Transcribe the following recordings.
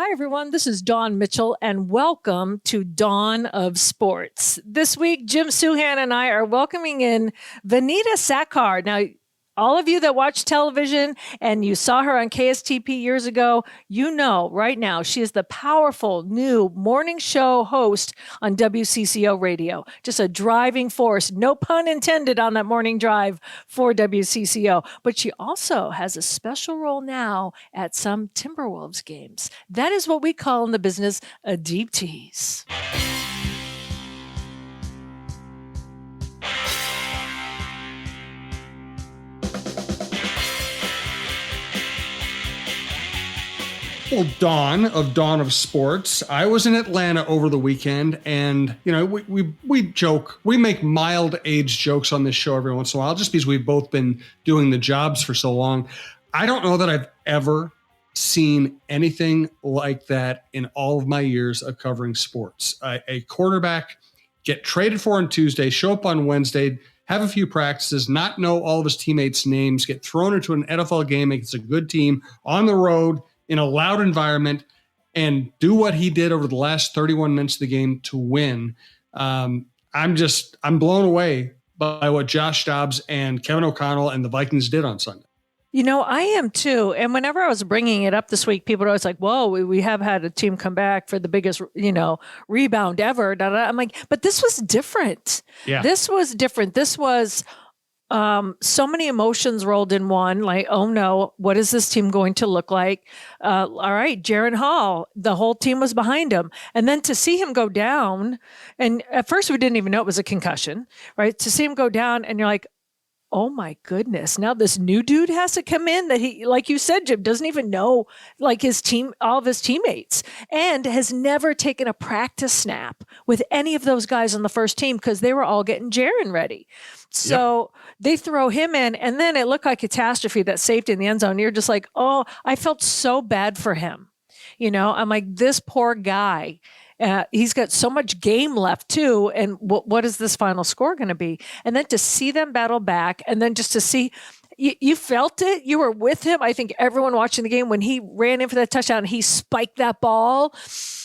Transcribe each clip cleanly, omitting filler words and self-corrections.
Hi, everyone. This is Dawn Mitchell, and welcome to Dawn of Sports. This week, Jim Suhan and I are welcoming in Vineeta Sawkar. Now, all of you that watch television and you saw her on KSTP years ago, you know right now she is the powerful new morning show host on WCCO radio. Just a driving force, no pun intended on that morning drive for WCCO. But she also has a special role now at some Timberwolves games. That is what we call in the business a deep tease. Well, Dawn of Sports. I was in Atlanta over the weekend, and we joke, we make mild age jokes on this show every once in a while, just because we've both been doing the jobs for so long. I don't know that I've ever seen anything like that in all of my years of covering sports. A quarterback get traded for on Tuesday, show up on Wednesday, have a few practices, not know all of his teammates' names, get thrown into an NFL game against a good team on the road in a loud environment, and do what he did over the last 31 minutes of the game to win. I'm blown away by what Josh Dobbs and Kevin O'Connell and the Vikings did on Sunday. You know, I am too. And whenever I was bringing it up this week, people are always like, whoa, we have had a team come back for the biggest, rebound ever. I'm like, but this was different. Yeah. This was different. This was so many emotions rolled in one, like, oh no, what is this team going to look like? All right, Jaron Hall, the whole team was behind him. And then to see him go down, and at first we didn't even know it was a concussion, right? To see him go down and you're like, oh my goodness, now this new dude has to come in that he, like you said, Jim, doesn't even know like his team, all of his teammates, and has never taken a practice snap with any of those guys on the first team because they were all getting Jaron ready. So They throw him in, and then it looked like catastrophe, that safety in the end zone. You're just like, oh, I felt so bad for him. I'm like, this poor guy. He's got so much game left too. And what is this final score going to be? And then to see them battle back, and then just to see, you felt it. You were with him. I think everyone watching the game, when he ran in for that touchdown, he spiked that ball.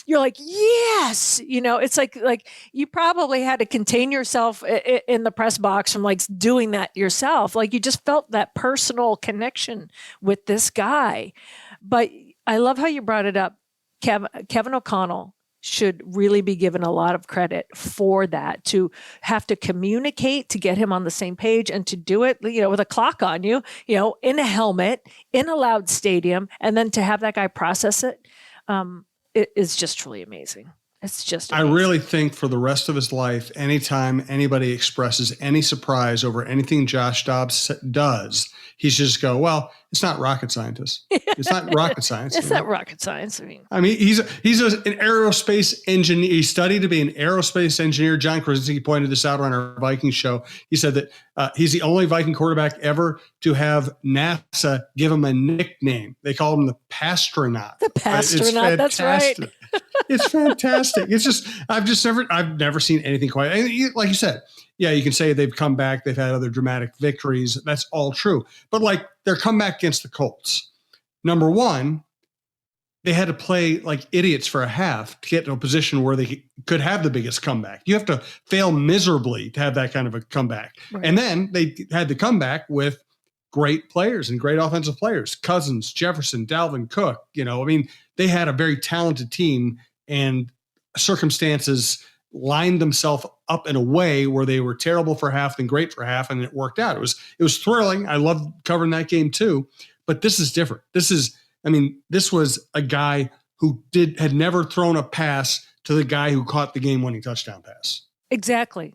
You're like, yes, it's like you probably had to contain yourself in the press box from like doing that yourself. Like you just felt that personal connection with this guy. But I love how you brought it up. Kevin O'Connell should really be given a lot of credit for that, to have to communicate, to get him on the same page, and to do it, with a clock on you, in a helmet, in a loud stadium, and then to have that guy process it, it is just truly amazing. It's just amazing. I really think for the rest of his life, anytime anybody expresses any surprise over anything Josh Dobbs does, he's just go, well, it's not rocket scientist. It's not rocket science. It's not rocket science. I mean, he's an aerospace engineer. He studied to be an aerospace engineer. John Krasinski pointed this out on our Vikings show. He said that he's the only Viking quarterback ever to have NASA give him a nickname. They call him the Pastronaut. The Pastronaut. That's right. It's fantastic. It's just, I've never seen anything quite, like you said. Yeah, you can say they've come back. They've had other dramatic victories. That's all true. But like their comeback against the Colts, number one, they had to play like idiots for a half to get to a position where they could have the biggest comeback. You have to fail miserably to have that kind of a comeback. Right. And then they had the comeback with great players and great offensive players, Cousins, Jefferson, Dalvin Cook. They had a very talented team, and circumstances lined themselves up in a way where they were terrible for half and great for half, and it worked out. It was thrilling. I loved covering that game too, but this is different. This was a guy who had never thrown a pass to the guy who caught the game-winning touchdown pass. Exactly.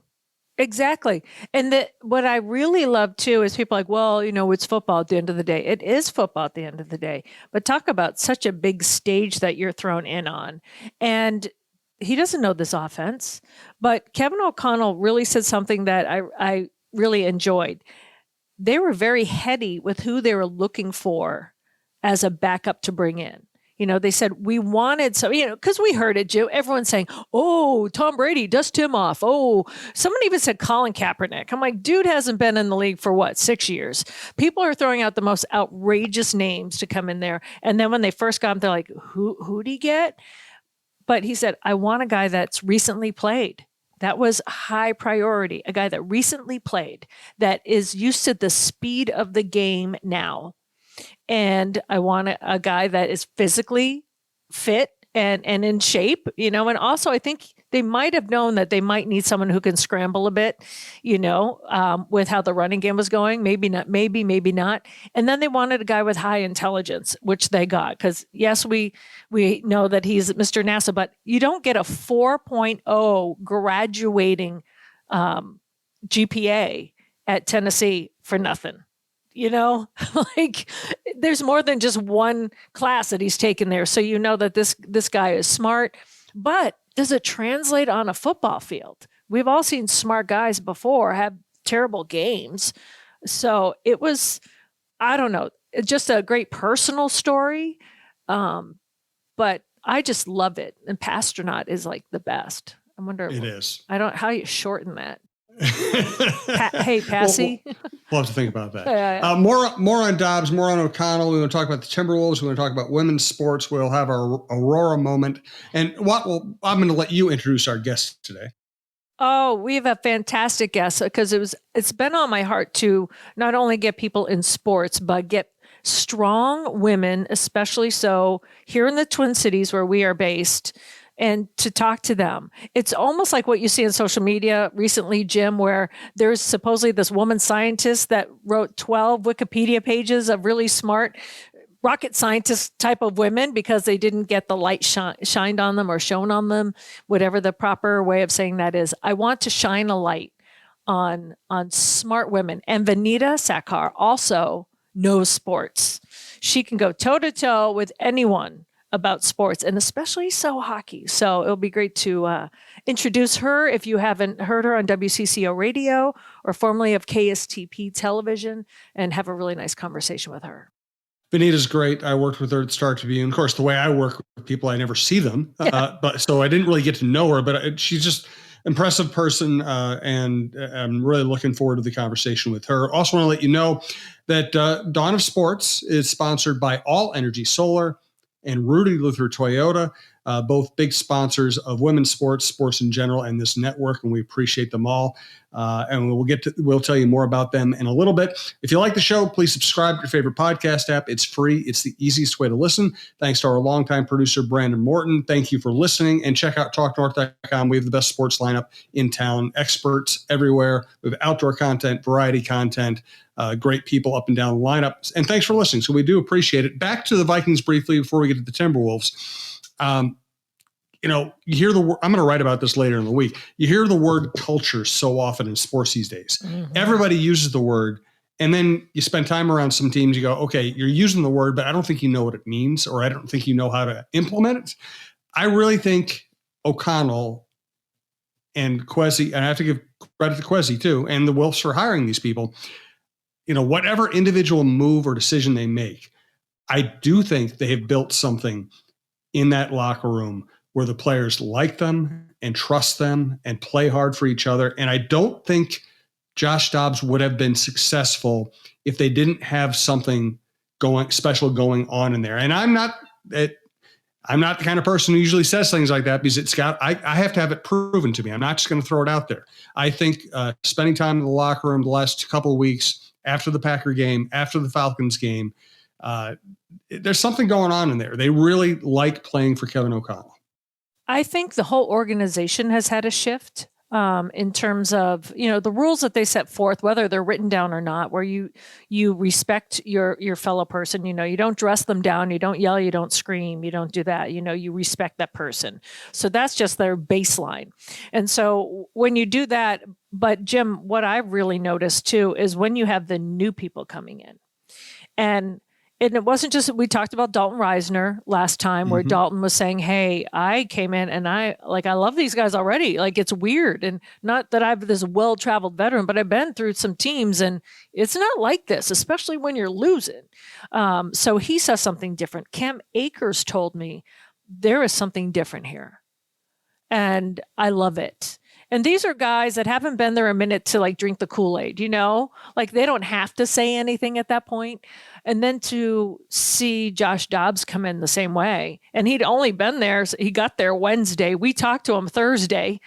And what I really love too is people are like, well, it's football at the end of the day. It is football at the end of the day, but talk about such a big stage that you're thrown in on. And he doesn't know this offense, but Kevin O'Connell really said something that I really enjoyed. They were very heady with who they were looking for as a backup to bring in. They said we wanted because we heard it, Joe. Everyone's saying, "Oh, Tom Brady, dust him off." Oh, someone even said Colin Kaepernick. I'm like, dude hasn't been in the league for what, 6 years? People are throwing out the most outrageous names to come in there, and then when they first got him, they're like, "Who'd he get?" But he said, "I want a guy that's recently played." That was high priority. A guy that recently played, that is used to the speed of the game now. And I want a guy that is physically fit and in shape, and also I think they might have known that they might need someone who can scramble a bit, with how the running game was going. Maybe not, maybe not. And then they wanted a guy with high intelligence, which they got. Because yes, we know that he's Mr. NASA, but you don't get a 4.0 graduating GPA at Tennessee for nothing. Like there's more than just one class that he's taken there. So that this guy is smart, but does it translate on a football field? We've all seen smart guys before have terrible games. So it was, I don't know, just a great personal story. But I just love it. And Pastronaut is like the best. I wonder. It is. How you shorten that. Hey, Passy. We'll have to think about that. More on Dobbs, more on O'Connell. We want to talk about the Timberwolves. We want to talk about women's sports. We'll have our Aurora moment. And I'm going to let you introduce our guest today. Oh, we have a fantastic guest because it's been on my heart to not only get people in sports, but get strong women, especially so here in the Twin Cities where we are based, and to talk to them. It's almost like what you see on social media recently, Jim, where there's supposedly this woman scientist that wrote 12 Wikipedia pages of really smart rocket scientist type of women because they didn't get the light shined on them or shown on them, whatever the proper way of saying that is. I want to shine a light on smart women. And Vineeta Sawkar also knows sports. She can go toe to toe with anyone about sports, and especially so hockey. So it'll be great to introduce her if you haven't heard her on WCCO radio or formerly of KSTP television, and have a really nice conversation with her. Vineeta's great. I worked with her at Star Tribune. Of course, the way I work with people, I never see them, but so I didn't really get to know her. But she's just impressive person, and I'm really looking forward to the conversation with her. Also, want to let you know that Dawn of Sports is sponsored by All Energy Solar and Rudy Luther Toyota, both big sponsors of women's sports in general, and this network, and we appreciate them all. And we'll tell you more about them in a little bit. If you like the show, please subscribe to your favorite podcast app. It's free. It's the easiest way to listen. Thanks to our longtime producer, Brandon Morton. Thank you for listening, and check out TalkNorth.com. We have the best sports lineup in town, experts everywhere. We have outdoor content, variety content, great people up and down the lineup. And thanks for listening. So we do appreciate it. Back to the Vikings briefly before we get to the Timberwolves. You hear the word, I'm going to write about this later in the week. You hear the word culture so often in sports these days. Mm-hmm. Everybody uses the word, and then you spend time around some teams. You go, okay, you're using the word, but I don't think you know what it means, or I don't think you know how to implement it. I really think O'Connell and Kwesi, and I have to give credit to Kwesi too, and the Wilfs for hiring these people. Whatever individual move or decision they make, I do think they have built something in that locker room where the players like them and trust them and play hard for each other. And I don't think Josh Dobbs would have been successful if they didn't have something special going on in there. And I'm not the kind of person who usually says things like that, because I have to have it proven to me. I'm not just going to throw it out there. I think spending time in the locker room the last couple of weeks after the Packer game, after the Falcons game, there's something going on in there. They really like playing for Kevin O'Connell. I think the whole organization has had a shift in terms of, the rules that they set forth, whether they're written down or not, where you respect your fellow person. You don't dress them down, you don't yell, you don't scream, you don't do that. You respect that person. So that's just their baseline. And so when you do that, but Jim, what I've really noticed too is when you have the new people coming in, and And it wasn't just, we talked about Dalton Reisner last time, where Dalton was saying, hey, I came in and I love these guys already. Like, it's weird. And not that I've this well-traveled veteran, but I've been through some teams and it's not like this, especially when you're losing. So he says something different. Cam Akers told me there is something different here. And I love it. And these are guys that haven't been there a minute to like drink the Kool-Aid, like they don't have to say anything at that point. And then to see Josh Dobbs come in the same way, and he'd only been there, so he got there Wednesday. We talked to him Thursday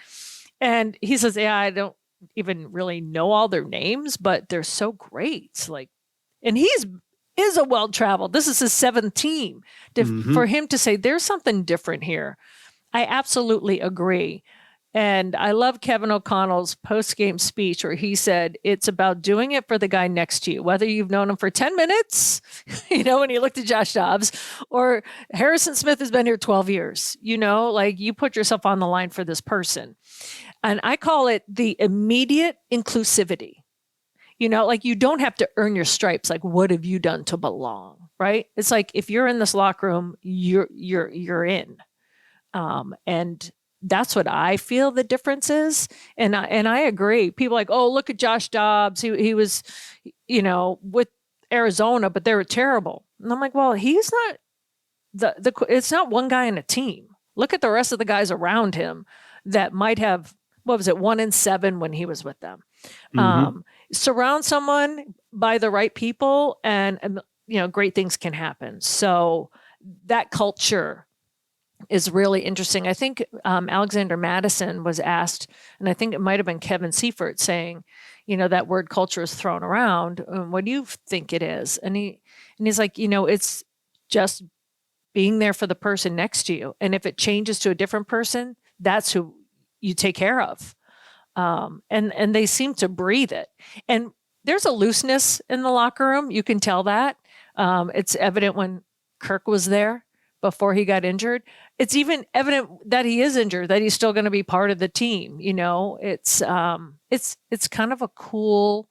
and he says, yeah, I don't even really know all their names, but they're so great. Like, and is a well-traveled, this is his 7th team. For him to say there's something different here. I absolutely agree. And I love Kevin O'Connell's post-game speech where he said, it's about doing it for the guy next to you, whether you've known him for 10 minutes, when he looked at Josh Dobbs, or Harrison Smith has been here 12 years, like you put yourself on the line for this person. And I call it the immediate inclusivity. Like you don't have to earn your stripes. Like, what have you done to belong? Right. It's like, if you're in this locker room, you're in. And that's what I feel the difference is. And I agree. People are like, oh, look at Josh Dobbs. He was, with Arizona, but they were terrible. And I'm like, well, he's not it's not one guy in a team. Look at the rest of the guys around him that might have, 1-7 when he was with them. Surround someone by the right people and great things can happen. So that culture is really interesting. I think Alexander Madison was asked, and I think it might have been Kevin Seifert saying, that word culture is thrown around. What do you think it is? And he's like, it's just being there for the person next to you. And if it changes to a different person, that's who you take care of. And they seem to breathe it. And there's a looseness in the locker room. You can tell that. It's evident when Kirk was there before he got injured. It's even evident that he is injured, that he's still going to be part of the team. It's kind of a cool,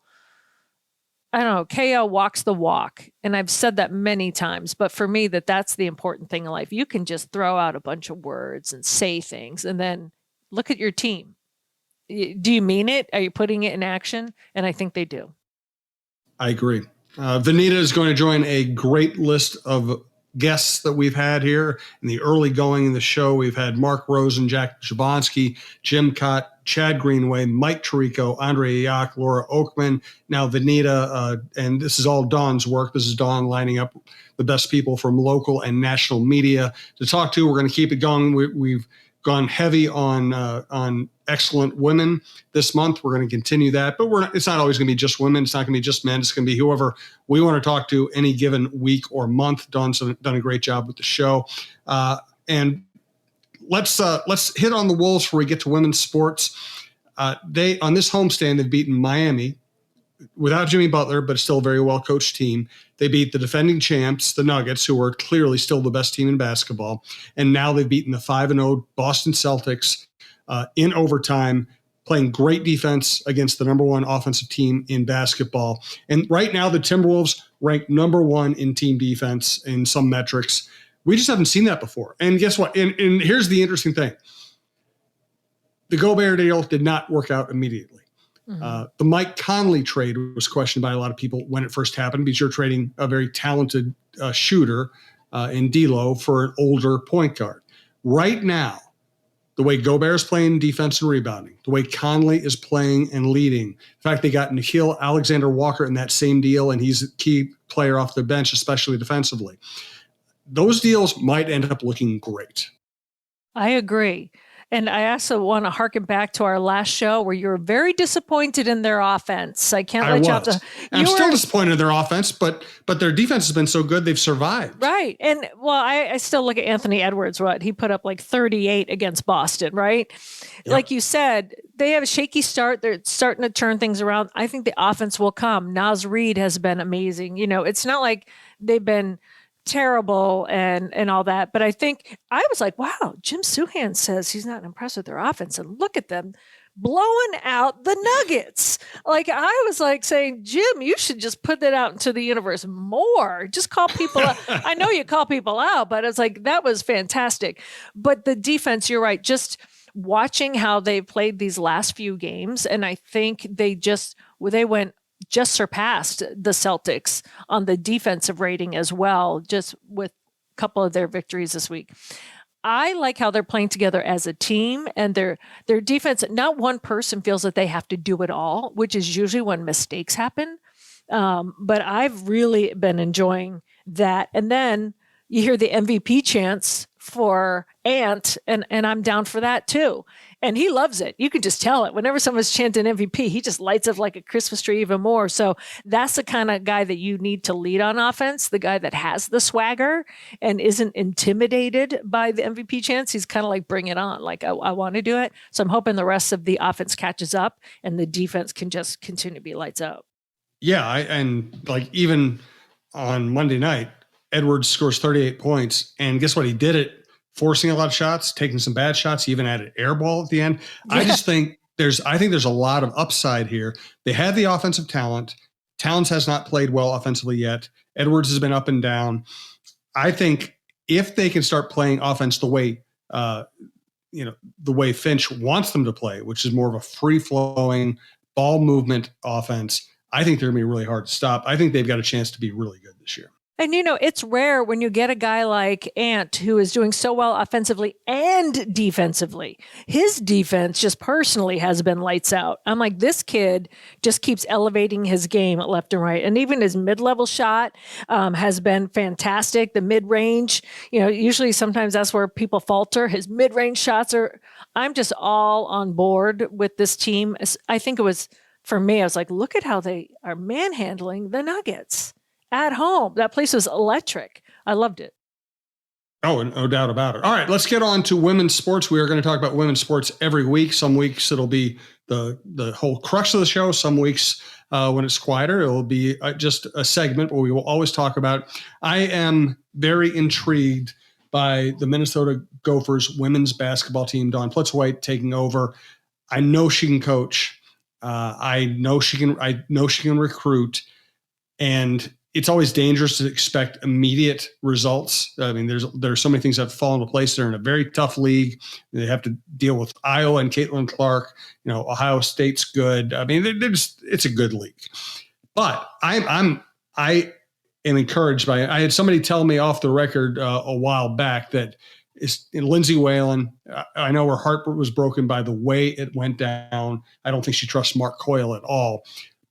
I don't know, KL walks the walk. And I've said that many times, but for me, that's the important thing in life. You can just throw out a bunch of words and say things and then look at your team. Do you mean it? Are you putting it in action? And I think they do. I agree. Vineeta is going to join a great list of guests that we've had here in the early going in the show. We've had Mark Rosen, Jack Jablonski, Jim Cott, Chad Greenway, Mike Tirico, Andre Yak, Laura Oakman, now Vineeta, and this is all Dawn's work. This is Dawn lining up the best people from local and national media to talk to. We're going to keep it going. We've gone heavy on excellent women this month. We're going to continue that, but it's not always going to be just women. It's not going to be just men. It's going to be whoever we want to talk to any given week or month. Dawn's done a great job with the show. And let's hit on the Wolves before we get to women's sports. They, on this homestand, they've beaten Miami without Jimmy Butler, but still a very well-coached team. They beat the defending champs, the Nuggets, who are clearly still the best team in basketball. And now they've beaten the 5-0 Boston Celtics in overtime, playing great defense against the number one offensive team in basketball. And right now, the Timberwolves rank number one in team defense in some metrics. We just haven't seen that before. And guess what? And here's the interesting thing. The Gobert deal did not work out immediately. The Mike Conley trade was questioned by a lot of people when it first happened because you're trading a very talented shooter in D'Lo for an older point guard. Right now, the way Gobert is playing defense and rebounding, the way Conley is playing and leading, in fact, they got Nickeil Alexander-Walker in that same deal, and he's a key player off the bench, especially defensively. Those deals might end up looking great. I agree. And I also want to harken back to our last show where you were very disappointed in their offense. I can't let you off the. I'm still disappointed in their offense, but their defense has been so good they've survived. Right. And well, I still look at Anthony Edwards, what he put up like 38 against Boston, right? Yep. Like you said, they have a shaky start. They're starting to turn things around. I think the offense will come. Naz Reid has been amazing. It's not like they've been terrible and all that. But I think I was like, wow, Jim Souhan says he's not impressed with their offense. And look at them blowing out the Nuggets. Like I was like saying, Jim, you should just put that out into the universe more. Just call people out. I know you call people out, but it's like that was fantastic. But the defense, you're right, just watching how they played these last few games, and I think they went just surpassed the Celtics on the defensive rating as well, just with a couple of their victories this week. I like how they're playing together as a team, and their defense, not one person feels that they have to do it all, which is usually when mistakes happen. But I've really been enjoying that. And then you hear the MVP chants for Ant, and I'm down for that too. And he loves it. You can just tell it. Whenever someone's chanting MVP, he just lights up like a Christmas tree even more. So that's the kind of guy that you need to lead on offense, the guy that has the swagger and isn't intimidated by the MVP chants. He's kind of like, bring it on. Like, I want to do it. So I'm hoping the rest of the offense catches up and the defense can just continue to be lights out. Yeah. And like even on Monday night, Edwards scores 38 points. And guess what? He did it forcing a lot of shots, taking some bad shots. He even had an air ball at the end. Yeah. I think there's a lot of upside here. They had the offensive talent. Towns has not played well offensively yet. Edwards has been up and down. I think if they can start playing offense the way, the way Finch wants them to play, which is more of a free flowing ball movement offense, I think they're going to be really hard to stop. I think they've got a chance to be really good this year. And, it's rare when you get a guy like Ant who is doing so well offensively and defensively. His defense just personally has been lights out. I'm like, this kid just keeps elevating his game left and right. And even his mid-level shot has been fantastic. The mid-range, usually sometimes that's where people falter. His mid-range shots I'm just all on board with this team. I think it was, for me, I was like, look at how they are manhandling the Nuggets. At home. That place was electric. I loved it. Oh, no doubt about it. All right, let's get on to women's sports. We are going to talk about women's sports every week. Some weeks it'll be the whole crux of the show. Some weeks when it's quieter, it'll be just a segment where we will always talk about. I am very intrigued by the Minnesota Gophers women's basketball team. Dawn Plitzwhite taking over. I know she can coach. I know she can recruit. And it's always dangerous to expect immediate results. I mean, there's so many things that have fallen into place. They're in a very tough league. They have to deal with Iowa and Caitlin Clark. Ohio State's good. I mean, it's a good league. But I am encouraged by it. I had somebody tell me off the record a while back that Lindsay Whalen, I know her heart was broken by the way it went down. I don't think she trusts Mark Coyle at all.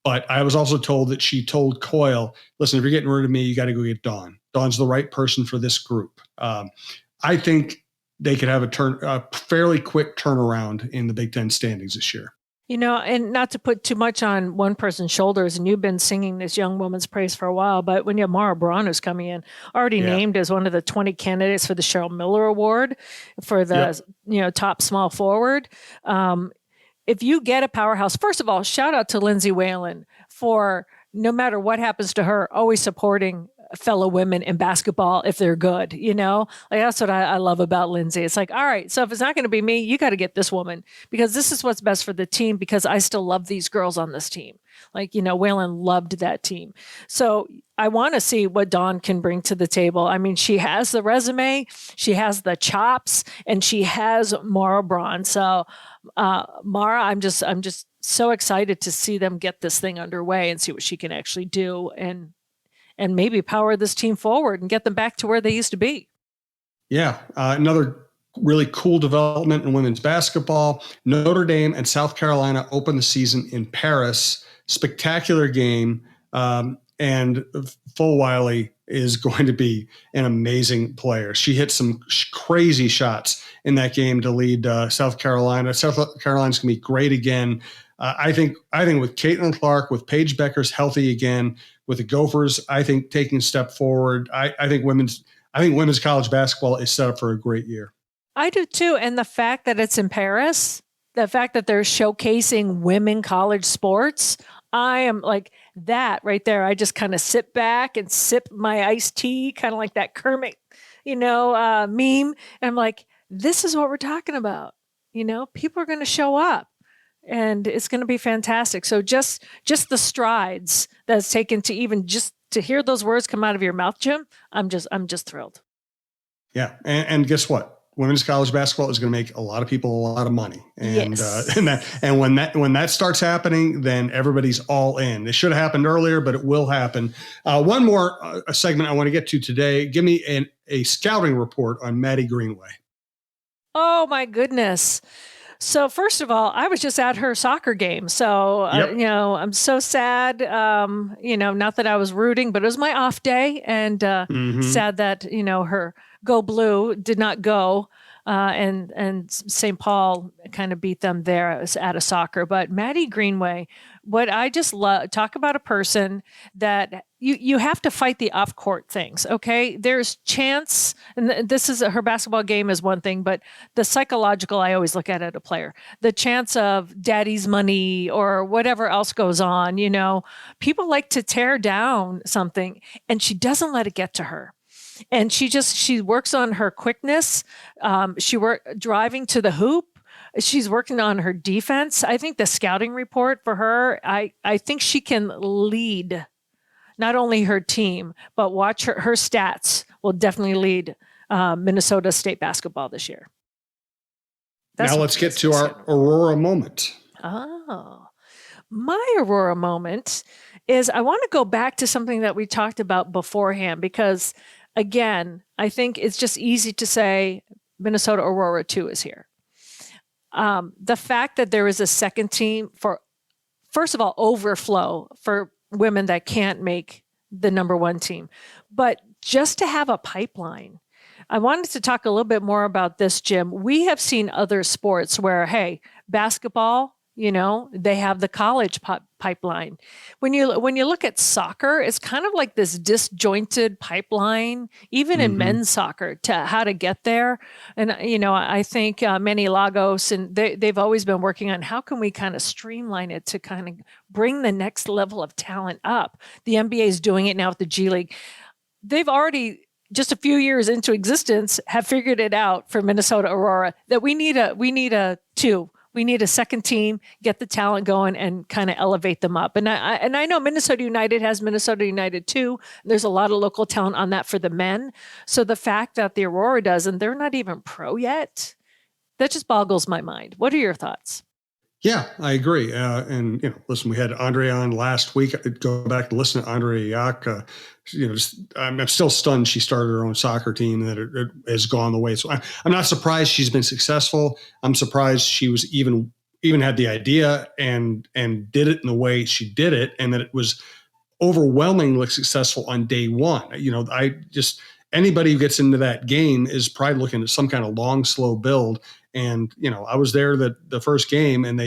But I was also told that she told Coyle, listen, if you're getting rid of me, you got to go get Dawn. Dawn's the right person for this group. I think they could have a fairly quick turnaround in the Big Ten standings this year. And not to put too much on one person's shoulders, and you've been singing this young woman's praise for a while, but when you have Mara Braun who's coming in, already named as one of the 20 candidates for the Cheryl Miller Award for the top small forward. If you get a powerhouse, first of all, shout out to Lindsay Whalen for no matter what happens to her, always supporting fellow women in basketball if they're good, like that's what I love about Lindsay. It's like, all right, so if it's not going to be me, you got to get this woman because this is what's best for the team because I still love these girls on this team. Like, Whalen loved that team. So I want to see what Dawn can bring to the table. I mean, she has the resume, she has the chops, and she has Mara Braun. So Mara, I'm just so excited to see them get this thing underway and see what she can actually do and maybe power this team forward and get them back to where they used to be. Yeah. Another really cool development in women's basketball. Notre Dame and South Carolina open the season in Paris. Spectacular game. And Fulwiley is going to be an amazing player. She hit some crazy shots in that game to lead South Carolina. South Carolina's going to be great again. I think with Caitlin Clark, with Paige Beckers healthy again, with the Gophers, I think taking a step forward. I think women's college basketball is set up for a great year. I do too. And the fact that it's in Paris, the fact that they're showcasing women college sports, I am like that right there. I just kind of sit back and sip my iced tea, kind of like that Kermit, meme. And I'm like, this is what we're talking about. People are going to show up. and it's going to be fantastic. So just the strides that's taken to even just to hear those words come out of your mouth, Jim, I'm just thrilled. Yeah. And guess what? Women's college basketball is going to make a lot of people a lot of money. And, Yes. and when that starts happening, then everybody's all in. It should have happened earlier, but it will happen. One more segment I want to get to today. Give me a scouting report on Maddie Greenway. Oh my goodness. So first of all, I was just at her soccer game. So, I'm so sad, not that I was rooting, but it was my off day, and sad that, her Go Blue did not go. And St. Paul kind of beat them there at a soccer. But Maddie Greenway, what I just love, talk about a person that you have to fight the off court things. Okay, there's chance, and this is her basketball game is one thing, but the psychological I always look at a player, the chance of daddy's money or whatever else goes on. People like to tear down something, and she doesn't let it get to her. And she works on her quickness. Driving to the hoop. She's working on her defense. I think the scouting report for her, I think she can lead not only her team, but watch her stats will definitely lead Minnesota State basketball this year. Now let's get to our Aurora moment. Oh, my Aurora moment is I want to go back to something that we talked about beforehand, because again, I think it's just easy to say Minnesota Aurora 2 is here. The fact that there is a second team for, first of all, overflow for women that can't make the number one team, but just to have a pipeline. I wanted to talk a little bit more about this, Jim. We have seen other sports where, hey, basketball, they have the college pipeline. When you look at soccer, it's kind of like this disjointed pipeline, even in men's soccer, to how to get there. And, I think Manny Lagos, and they've always been working on how can we kind of streamline it to kind of bring the next level of talent up. The NBA is doing it now with the G League. They've already, just a few years into existence, have figured it out for Minnesota Aurora that we need a two. We need a second team, get the talent going, and kind of elevate them up. And I know Minnesota United has Minnesota United 2. There's a lot of local talent on that for the men. So the fact that the Aurora doesn't, they're not even pro yet, that just boggles my mind. What are your thoughts? Yeah, I agree. And listen, we had Andre on last week. I'd go back and listen to Andre Yak. I'm still stunned she started her own soccer team and that it has gone the way. So I'm not surprised she's been successful. I'm surprised she was even had the idea and did it in the way she did it, and that it was overwhelmingly successful on day one. Anybody who gets into that game is probably looking at some kind of long, slow build. And, I was there the first game, and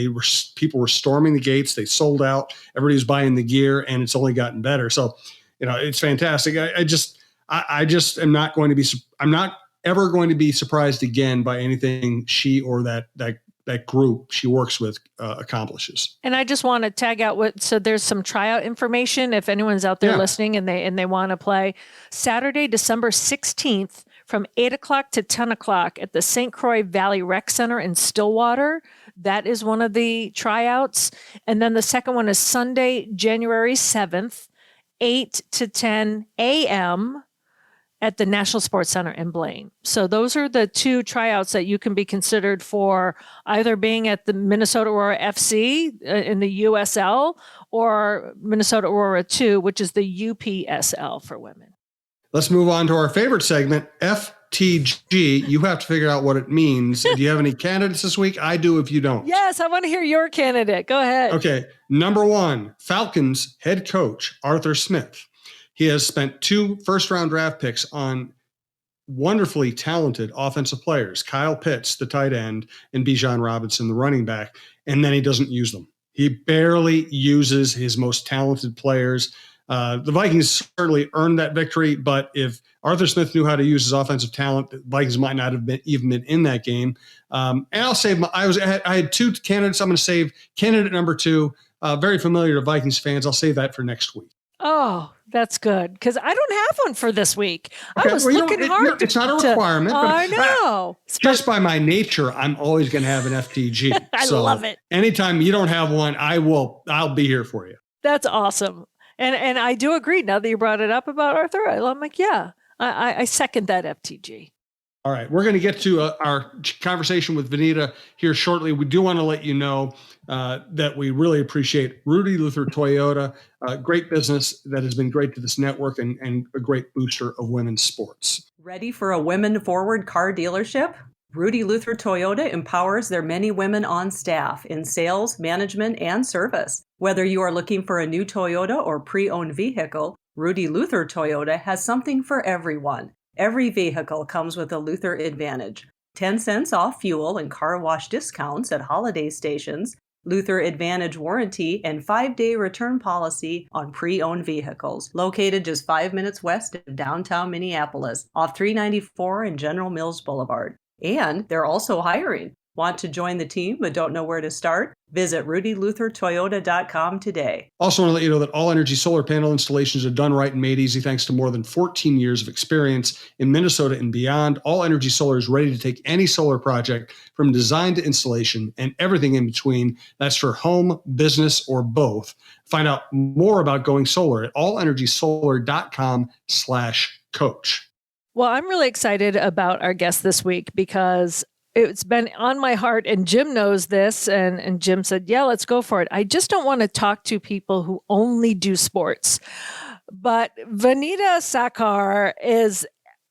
people were storming the gates. They sold out. Everybody was buying the gear, and it's only gotten better. So, it's fantastic. I just am not going to be, I'm not ever going to be surprised again by anything she or that group she works with accomplishes. And I just want to tag out so there's some tryout information if anyone's out there listening and they want to play. Saturday, December 16th from 8 o'clock to 10 o'clock at the St. Croix Valley Rec Center in Stillwater. That is one of the tryouts. And then the second one is Sunday, January 7th, 8 to 10 a.m. at the National Sports Center in Blaine. So those are the two tryouts that you can be considered for, either being at the Minnesota Aurora FC in the USL or Minnesota Aurora 2, which is the UPSL for women. Let's move on to our favorite segment, FTG. You have to figure out what it means. Do you have any candidates this week? I do if you don't. Yes, I want to hear your candidate. Go ahead. Okay. Number 1, Falcons head coach, Arthur Smith. He has spent 2 first-round draft picks on wonderfully talented offensive players, Kyle Pitts, the tight end, and Bijan Robinson, the running back, and then he doesn't use them. He barely uses his most talented players. The Vikings certainly earned that victory, but if Arthur Smith knew how to use his offensive talent, the Vikings might not have even been in that game. And I'll save I had 2 candidates. I'm going to save candidate number 2, very familiar to Vikings fans. I'll save that for next week. Oh, that's good because I don't have one for this week. I Okay, was well, looking hard it's not a requirement, but I know. just by my nature, I'm always going to have an FTG. I So love it. anytime you don't have one, I'll be here for you. That's awesome. And I do agree. Now that you brought it up about Arthur, I'm like, yeah, I second that FTG. All right, we're going to get to our conversation with Vineeta here shortly. We do want to let you know that we really appreciate Rudy Luther Toyota, a great business that has been great to this network and a great booster of women's sports. Ready for a women-forward car dealership? Rudy Luther Toyota empowers their many women on staff in sales, management, and service. Whether you are looking for a new Toyota or pre-owned vehicle, Rudy Luther Toyota has something for everyone. Every vehicle comes with a Luther Advantage. 10 cents off fuel and car wash discounts at holiday stations, Luther Advantage warranty, and 5-day return policy on pre-owned vehicles. Located just 5 minutes west of downtown Minneapolis, off 394 and General Mills Boulevard. And they're also hiring. Want to join the team but don't know where to start? Visit rudyluthertoyota.com today. Also want to let you know that all energy solar panel installations are done right and made easy thanks to more than 14 years of experience in Minnesota and beyond. All Energy Solar is ready to take any solar project from design to installation and everything in between. That's for home, business, or both. Find out more about going solar at allenergysolar.com/coach. Well, I'm really excited about our guest this week because it's been on my heart, and Jim knows this, and Jim said, yeah, let's go for it. I just don't want to talk to people who only do sports. But Vineeta Sawkar is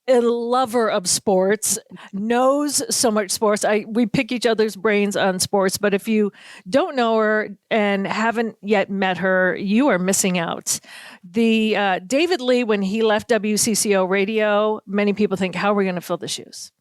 a lover of sports, knows so much sports. We pick each other's brains on sports, but if you don't know her and haven't yet met her, you are missing out. The David Lee, when he left WCCO radio, many people think, how are we going to fill the shoes?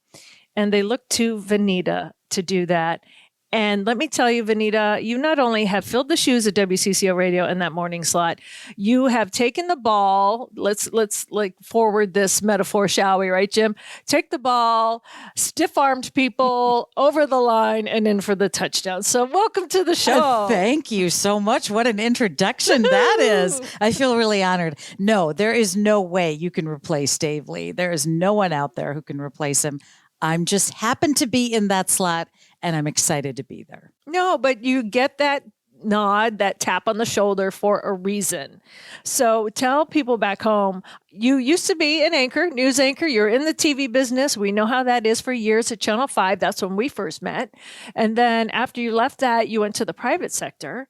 And they look to Vineeta to do that. And let me tell you, Vineeta, you not only have filled the shoes at WCCO Radio in that morning slot, you have taken the ball. Let's like forward this metaphor, shall we? Right, Jim? Take the ball, stiff-armed people over the line and in for the touchdown. So welcome to the show. Thank you so much. What an introduction that is. I feel really honored. No, there is no way you can replace Dave Lee. There is no one out there who can replace him. I'm just happen to be in that slot, and I'm excited to be there. No, but you get that nod, that tap on the shoulder for a reason. So tell people back home, you used to be an anchor, news anchor. You're in the TV business. We know how that is for years at Channel 5. That's when we first met. And then after you left that, you went to the private sector.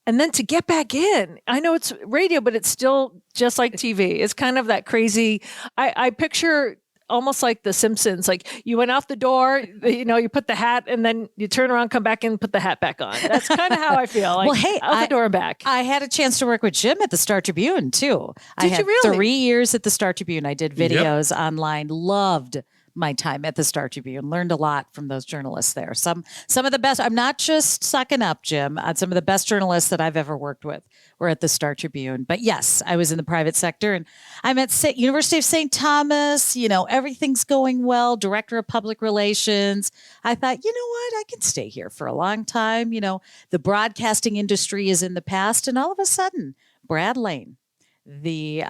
And then to get back in, I know it's radio, but it's still just like TV. It's kind of that crazy, I picture almost like The Simpsons. Like you went out the door, you put the hat and then you turn around, come back in, put the hat back on. That's kind of how I feel. Like, well, hey, out the door and back. I had a chance to work with Jim at the Star Tribune too. Did I had you really? 3 years at the Star Tribune. I did videos online. Loved my time at the Star Tribune. Learned a lot from those journalists there. Some of the best. I'm not just sucking up, Jim. Some of the best journalists that I've ever worked with were at the Star Tribune. But yes, I was in the private sector, and I'm at University of St. Thomas. Everything's going well. Director of Public Relations. I thought, you know what? I can stay here for a long time. The broadcasting industry is in the past, and all of a sudden, Brad Lane, the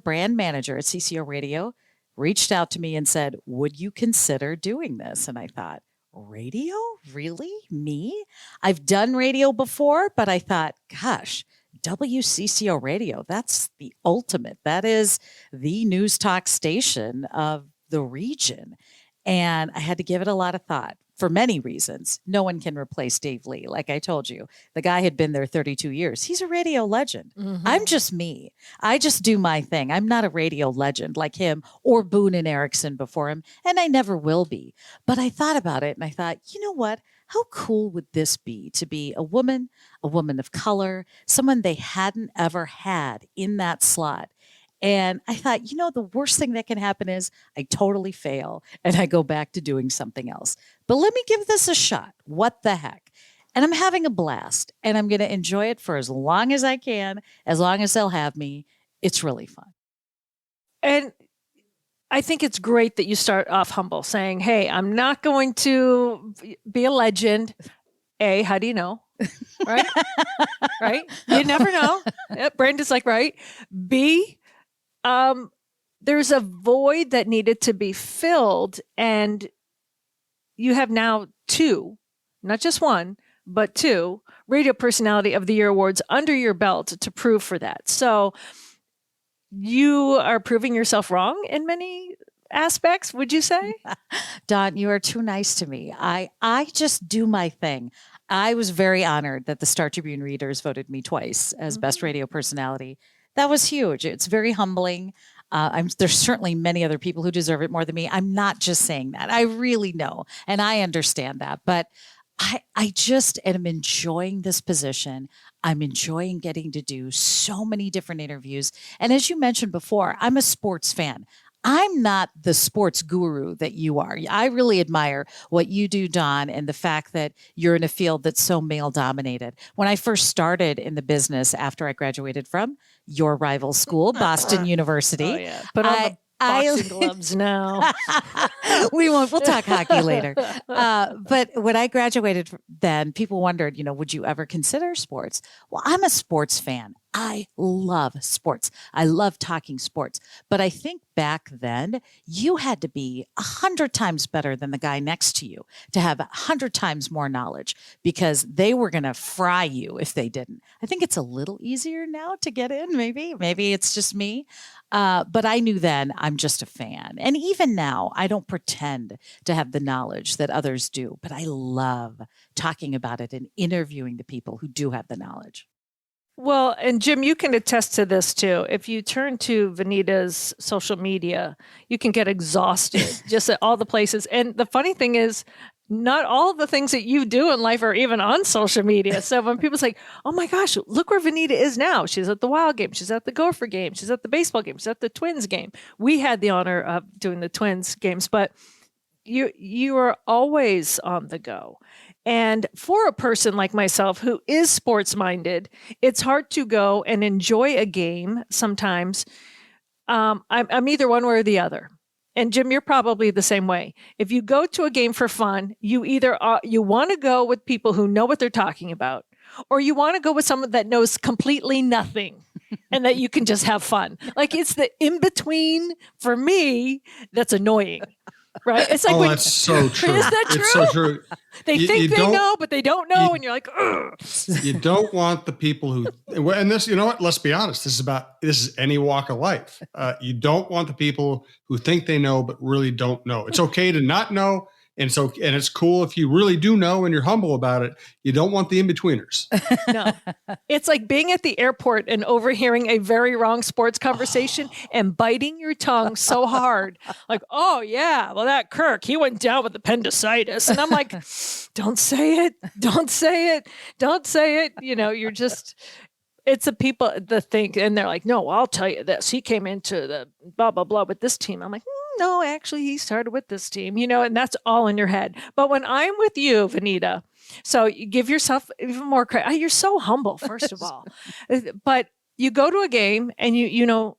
brand manager at CCO Radio, reached out to me and said, would you consider doing this? And I thought, radio? Really? Me? I've done radio before, but I thought, gosh, WCCO Radio, that's the ultimate. That is the news talk station of the region. And I had to give it a lot of thought. For many reasons. No one can replace Dave Lee. Like I told you, the guy had been there 32 years. He's a radio legend. Mm-hmm. I'm just me. I just do my thing. I'm not a radio legend like him or Boone and Erickson before him, and I never will be. But I thought about it, and I thought, you know what? How cool would this be to be a woman of color, someone they hadn't ever had in that slot? And I thought, the worst thing that can happen is I totally fail and I go back to doing something else. But let me give this a shot. What the heck? And I'm having a blast, and I'm going to enjoy it for as long as I can, as long as they'll have me. It's really fun. And I think it's great that you start off humble, saying, hey, I'm not going to be a legend. A, how do you know? right? Right? You never know. Brandon's like, right. B, there's a void that needed to be filled, and you have now two, not just one, but two Radio Personality of the Year awards under your belt to prove for that. So you are proving yourself wrong in many aspects, would you say? Dawn, you are too nice to me. I just do my thing. I was very honored that the Star Tribune readers voted me twice as best radio personality. That was huge. It's very humbling. There's certainly many other people who deserve it more than me. I'm not just saying that. I really know, and I understand that. But I just am enjoying this position. I'm enjoying getting to do so many different interviews. And as you mentioned before, I'm a sports fan. I'm not the sports guru that you are. I really admire what you do, Dawn, and the fact that you're in a field that's so male dominated. When I first started in the business after I graduated from your rival school, Boston University, Oh, yeah. Put on the boxing gloves now. We'll talk hockey later. But when I graduated then, people wondered, would you ever consider sports? Well, I'm a sports fan. I love sports. I love talking sports. But I think back then, you had to be 100 times better than the guy next to you to have 100 times more knowledge because they were going to fry you if they didn't. I think it's a little easier now to get in, maybe. Maybe it's just me. But I knew then I'm just a fan. And even now, I don't pretend to have the knowledge that others do, but I love talking about it and interviewing the people who do have the knowledge. Well, and Jim, you can attest to this too. If you turn to Vineeta's social media, you can get exhausted just at all the places. And the funny thing is, not all of the things that you do in life are even on social media. So when people say, oh my gosh, look where Vineeta is now. She's at the Wild game. She's at the Gopher game. She's at the baseball game. She's at the Twins game. We had the honor of doing the Twins games, but you are always on the go. And for a person like myself who is sports minded, it's hard to go and enjoy a game sometimes. I'm either one way or the other. And Jim, you're probably the same way. If you go to a game for fun, you either you want to go with people who know what they're talking about, or you want to go with someone that knows completely nothing and that you can just have fun. Like it's the in between for me that's annoying. Right? It's like that's so true. Is that true? It's so true. They think they know, but they don't know, and you're like, ugh. You don't want the people who, and this, you know what? Let's be honest. This is any walk of life. You don't want the people who think they know but really don't know. It's okay to not know, and it's cool if you really do know and you're humble about it. You don't want the in-betweeners. No, it's like being at the airport and overhearing a very wrong sports conversation and biting your tongue so hard, like, oh yeah, well that Kirk, he went down with appendicitis, and I'm like, don't say it, don't say it, don't say it. You're just. It's the people that think, and they're like, no, I'll tell you this. He came into the blah, blah, blah with this team. I'm like, no, actually, he started with this team, and that's all in your head. But when I'm with you, Vineeta, so you give yourself even more credit. You're so humble, first of all. But you go to a game and you know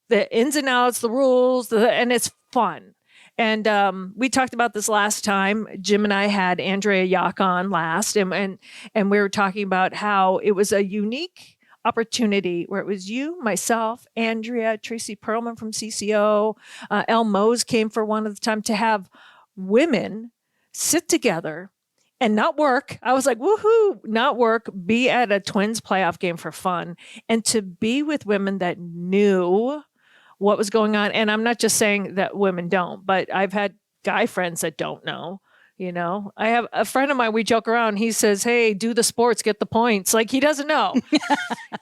the ins and outs, the rules, and it's fun. And we talked about this last time. Jim and I had Andrea Yock on last, and we were talking about how it was a unique opportunity where it was you, myself, Andrea, Tracy Perlman from CCO, Elle Mose came for one of the time to have women sit together and not work. I was like, woohoo, not work, be at a Twins playoff game for fun, and to be with women that knew what was going on. And I'm not just saying that women don't, but I've had guy friends that don't know. I have a friend of mine, we joke around. He says, hey, do the sports, get the points. Like he doesn't know.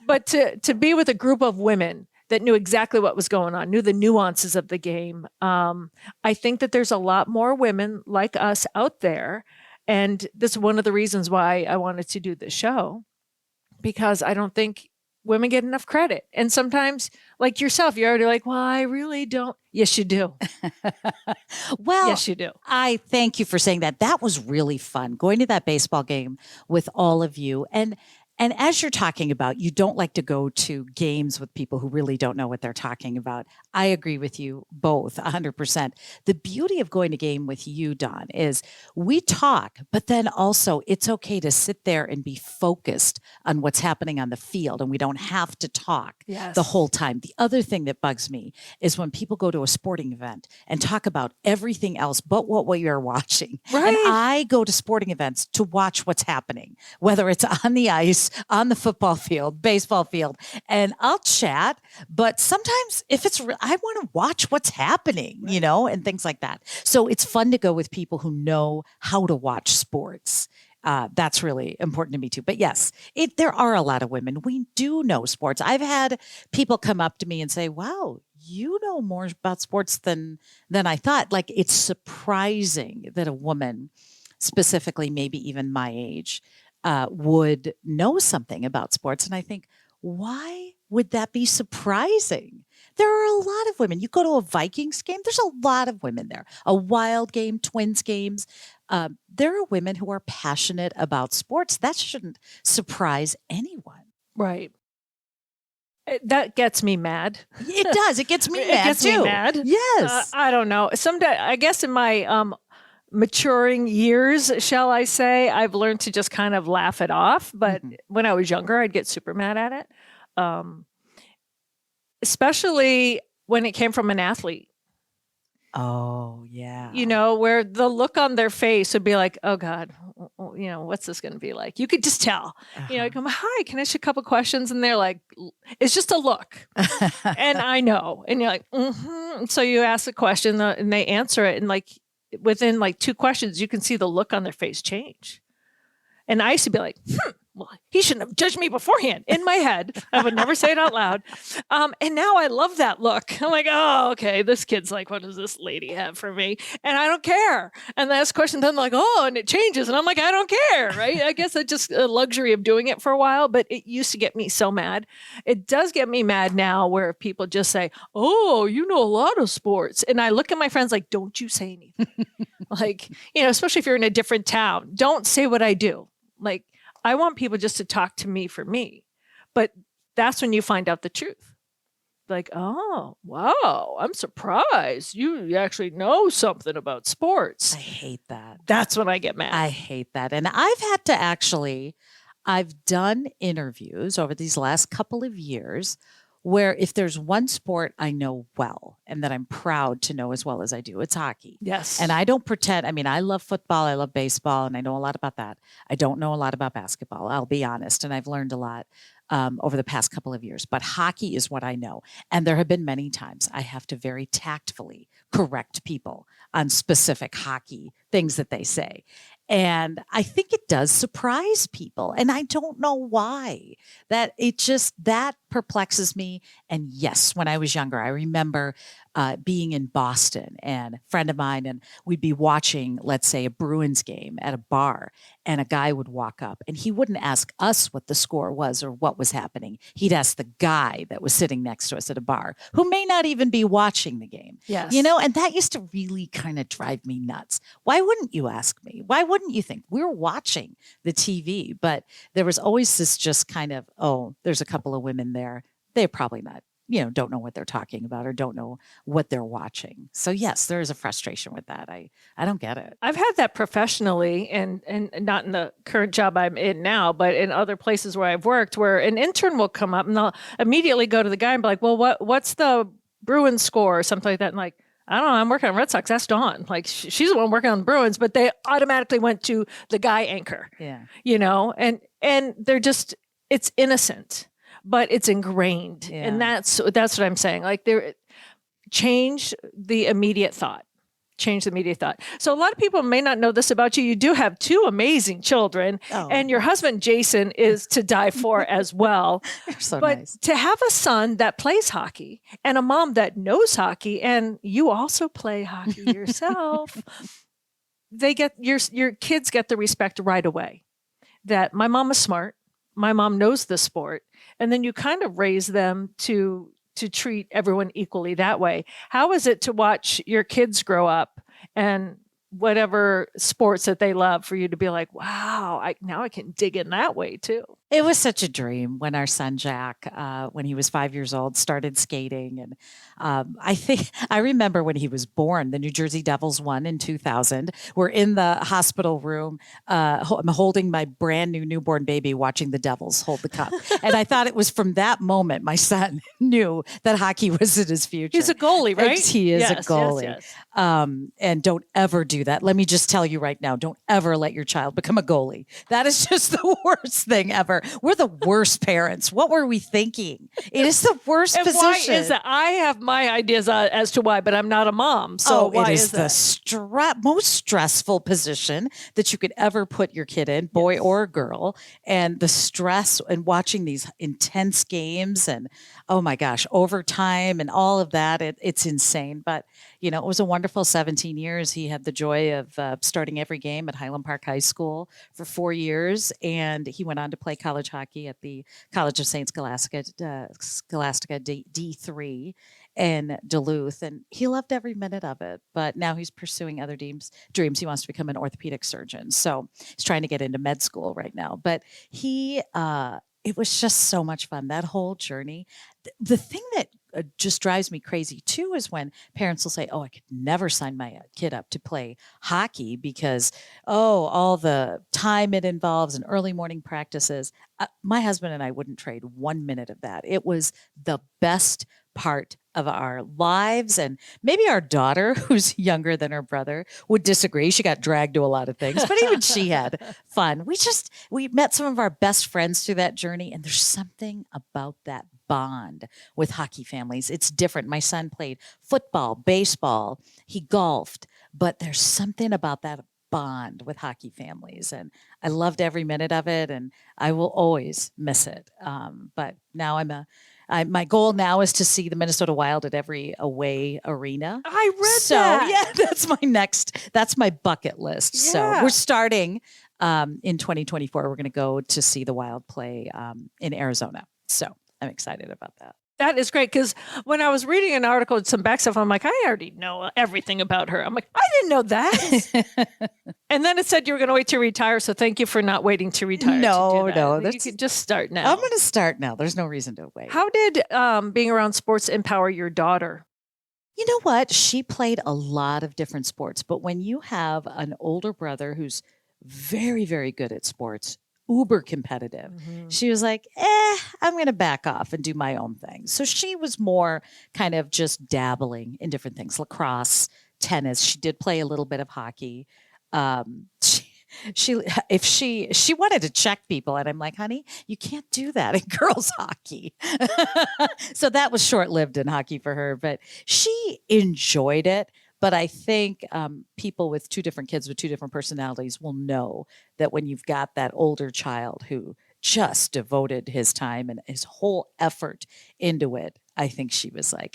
But to be with a group of women that knew exactly what was going on, knew the nuances of the game. I think that there's a lot more women like us out there. And this is one of the reasons why I wanted to do this show, because I don't think women get enough credit. And sometimes, like yourself, you're already like, well, I really don't. Yes, you do. Well, yes, you do. I thank you for saying that. That was really fun, going to that baseball game with all of you. And And as you're talking about, you don't like to go to games with people who really don't know what they're talking about. I agree with you both 100%. The beauty of going to game with you, Dawn, is we talk, but then also it's okay to sit there and be focused on what's happening on the field. And we don't have to talk Yes. the whole time. The other thing that bugs me is when people go to a sporting event and talk about everything else but what we are watching. Right. And I go to sporting events to watch what's happening, whether it's on the ice, on the football field, baseball field, and I'll chat. But sometimes if it's, I want to watch what's happening, you know, and things like that. So it's fun to go with people who know how to watch sports. That's really important to me too. But yes, there are a lot of women. We do know sports. I've had people come up to me and say, wow, you know more about sports than I thought. Like, it's surprising that a woman, specifically maybe even my age, would know something about sports. And I think, why would that be surprising? There are a lot of women. You go to a Vikings game, there's a lot of women there. A Wild game, Twins games. There are women who are passionate about sports. That shouldn't surprise anyone. Right. That gets me mad. It does. It gets me It mad gets too. me mad. Yes. I don't know. Someday, I guess in my maturing years, shall I say, I've learned to just kind of laugh it off. But when I was younger, I'd get super mad at it. Especially when it came from an athlete. Oh, yeah. You know, where the look on their face would be like, oh God, you know, what's this going to be like? You could just tell, you know, I come, hi, can I ask you a couple questions? And they're like, it's just a look. And I know. And you're like, mm-hmm. So you ask the question and they answer it. And like within like 2 questions, you can see the look on their face change. And I used to be like, well, he shouldn't have judged me beforehand in my head. I would never say it out loud. And now I love that look. I'm like, oh, okay, this kid's like, what does this lady have for me? And I don't care. And the next question, then like, oh, and it changes. And I'm like, I don't care, right? I guess it's just a luxury of doing it for a while, but it used to get me so mad. It does get me mad now where people just say, oh, you know a lot of sports. And I look at my friends like, don't you say anything. Like, you know, especially if you're in a different town, don't say what I do. Like, I want people just to talk to me for me. But that's when you find out the truth. Like, oh, wow, I'm surprised. You actually know something about sports. I hate that. That's when I get mad. I hate that. And I've done interviews over these last couple of years where if there's one sport I know well and that I'm proud to know as well as I do, it's hockey. Yes. And I don't pretend. I mean, I love football, I love baseball, and I know a lot about that. I don't know a lot about basketball, I'll be honest. And I've learned a lot over the past couple of years. But hockey is what I know. And there have been many times I have to very tactfully correct people on specific hockey things that they say. And I think it does surprise people. And I don't know why. That perplexes me. And yes, when I was younger, I remember being in Boston and a friend of mine, and we'd be watching, let's say, a Bruins game at a bar, and a guy would walk up and he wouldn't ask us what the score was or what was happening. He'd ask the guy that was sitting next to us at a bar, who may not even be watching the game. Yes. You know, and that used to really kind of drive me nuts. Why wouldn't you ask me? Why wouldn't you think we're watching the TV? But there was always this just kind of, oh, there's a couple of women there. They're probably not, you know, don't know what they're talking about or don't know what they're watching. So yes, there is a frustration with that. I don't get it. I've had that professionally and not in the current job I'm in now, but in other places where I've worked, where an intern will come up and they'll immediately go to the guy and be like, well, what's the Bruins score or something like that? And like, I don't know, I'm working on Red Sox. That's Dawn. Like, she's the one working on the Bruins, but they automatically went to the guy anchor. Yeah. You know, and they're just, it's innocent, but it's ingrained. Yeah. And that's what I'm saying. Like, change the immediate thought. Change the immediate thought. So a lot of people may not know this about you. You do have 2 amazing children, and your husband, Jason, is to die for as well. You're so But nice. to have a son that plays hockey and a mom that knows hockey, and you also play hockey yourself, they get your kids get the respect right away. That my mom is smart, my mom knows the sport, and then you kind of raise them to treat everyone equally that way. How is it to watch your kids grow up and whatever sports that they love for you to be like, wow, now I can dig in that way too? It was such a dream when our son Jack, when he was 5 years old, started skating. And I remember when he was born, the New Jersey Devils won in 2000. We're in the hospital room. I'm holding my brand new newborn baby, watching the Devils hold the cup. And I thought it was from that moment my son knew that hockey was in his future. He's a goalie, right? He is a Yes, goalie. yes. And don't ever do that. Let me just tell you right now, don't ever let your child become a goalie. That is just the worst thing ever. We're the worst parents. What were we thinking? It is the worst And position. why is that? I have my ideas as to why, but I'm not a mom. So why it is that? the most stressful position that you could ever put your kid in, boy or girl. And the stress and watching these intense games and, oh my gosh, overtime and all of that, it's insane. But, it was a wonderful 17 years. He had the joy of starting every game at Highland Park High School for 4 years. And he went on to play college hockey at the College of St. Scholastica D3 in Duluth. And he loved every minute of it. But now he's pursuing other dreams. He wants to become an orthopedic surgeon. So he's trying to get into med school right now. But it was just so much fun, that whole journey. The thing that just drives me crazy too is when parents will say, "Oh, I could never sign my kid up to play hockey because, all the time it involves and early morning practices." My husband and I wouldn't trade 1 minute of that. It was the best part of our lives. And maybe our daughter, who's younger than her brother, would disagree. She got dragged to a lot of things, but even she had fun. We met some of our best friends through that journey. And there's something about that bond with hockey families. It's different. My son played football, baseball, he golfed, but there's something about that bond with hockey families. And I loved every minute of it. And I will always miss it. But now my goal now is to see the Minnesota Wild at every away arena. I read so, that. Yeah, that's my bucket list. Yeah. So we're starting in 2024. We're going to go to see the Wild play in Arizona. So I'm excited about that. That is great because when I was reading an article with some back stuff, I'm like, I already know everything about her. I'm like, I didn't know that. And then it said you were going to wait to retire. So thank you for not waiting to retire. No. You could just start now. I'm going to start now. There's no reason to wait. How did being around sports empower your daughter? You know what? She played a lot of different sports. But when you have an older brother who's very, very good at sports, uber competitive. Mm-hmm. She was like, I'm going to back off and do my own thing. So she was more kind of just dabbling in different things, lacrosse, tennis. She did play a little bit of hockey. She wanted to check people, and I'm like, honey, you can't do that in girls hockey. So that was short-lived in hockey for her, but she enjoyed it. But I think people with two different kids with two different personalities will know that when you've got that older child who just devoted his time and his whole effort into it, I think she was like,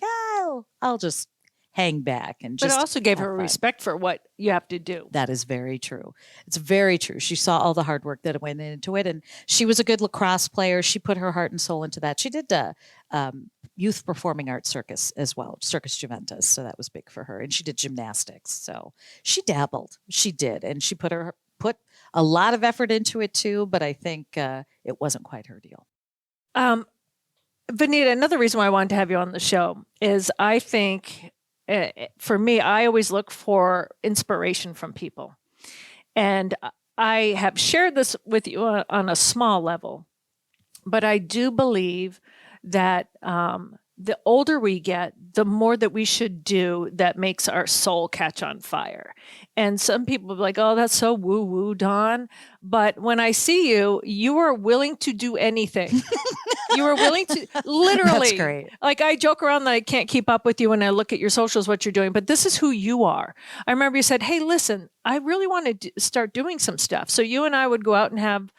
I'll just hang back and just. But it also gave her fun. respect for what you have to do. That is very true. It's very true. She saw all the hard work that went into it, and she was a good lacrosse player. She put her heart and soul into that. She did youth performing arts circus as well, Circus Juventus. So that was big for her. And she did gymnastics. So she dabbled. She did. And she put a lot of effort into it too. But I think it wasn't quite her deal. Vineeta, another reason why I wanted to have you on the show is I think for me, I always look for inspiration from people. And I have shared this with you on a small level, but I do believe that the older we get, the more that we should do that makes our soul catch on fire. And some people are like, oh, that's so woo-woo, Dawn. But when I see you, you are willing to do anything. You are willing to literally. That's great. Like I joke around that I can't keep up with you when I look at your socials, what you're doing, but this is who you are. I remember you said, hey, listen, I really want to start doing some stuff. So you and I would go out and have,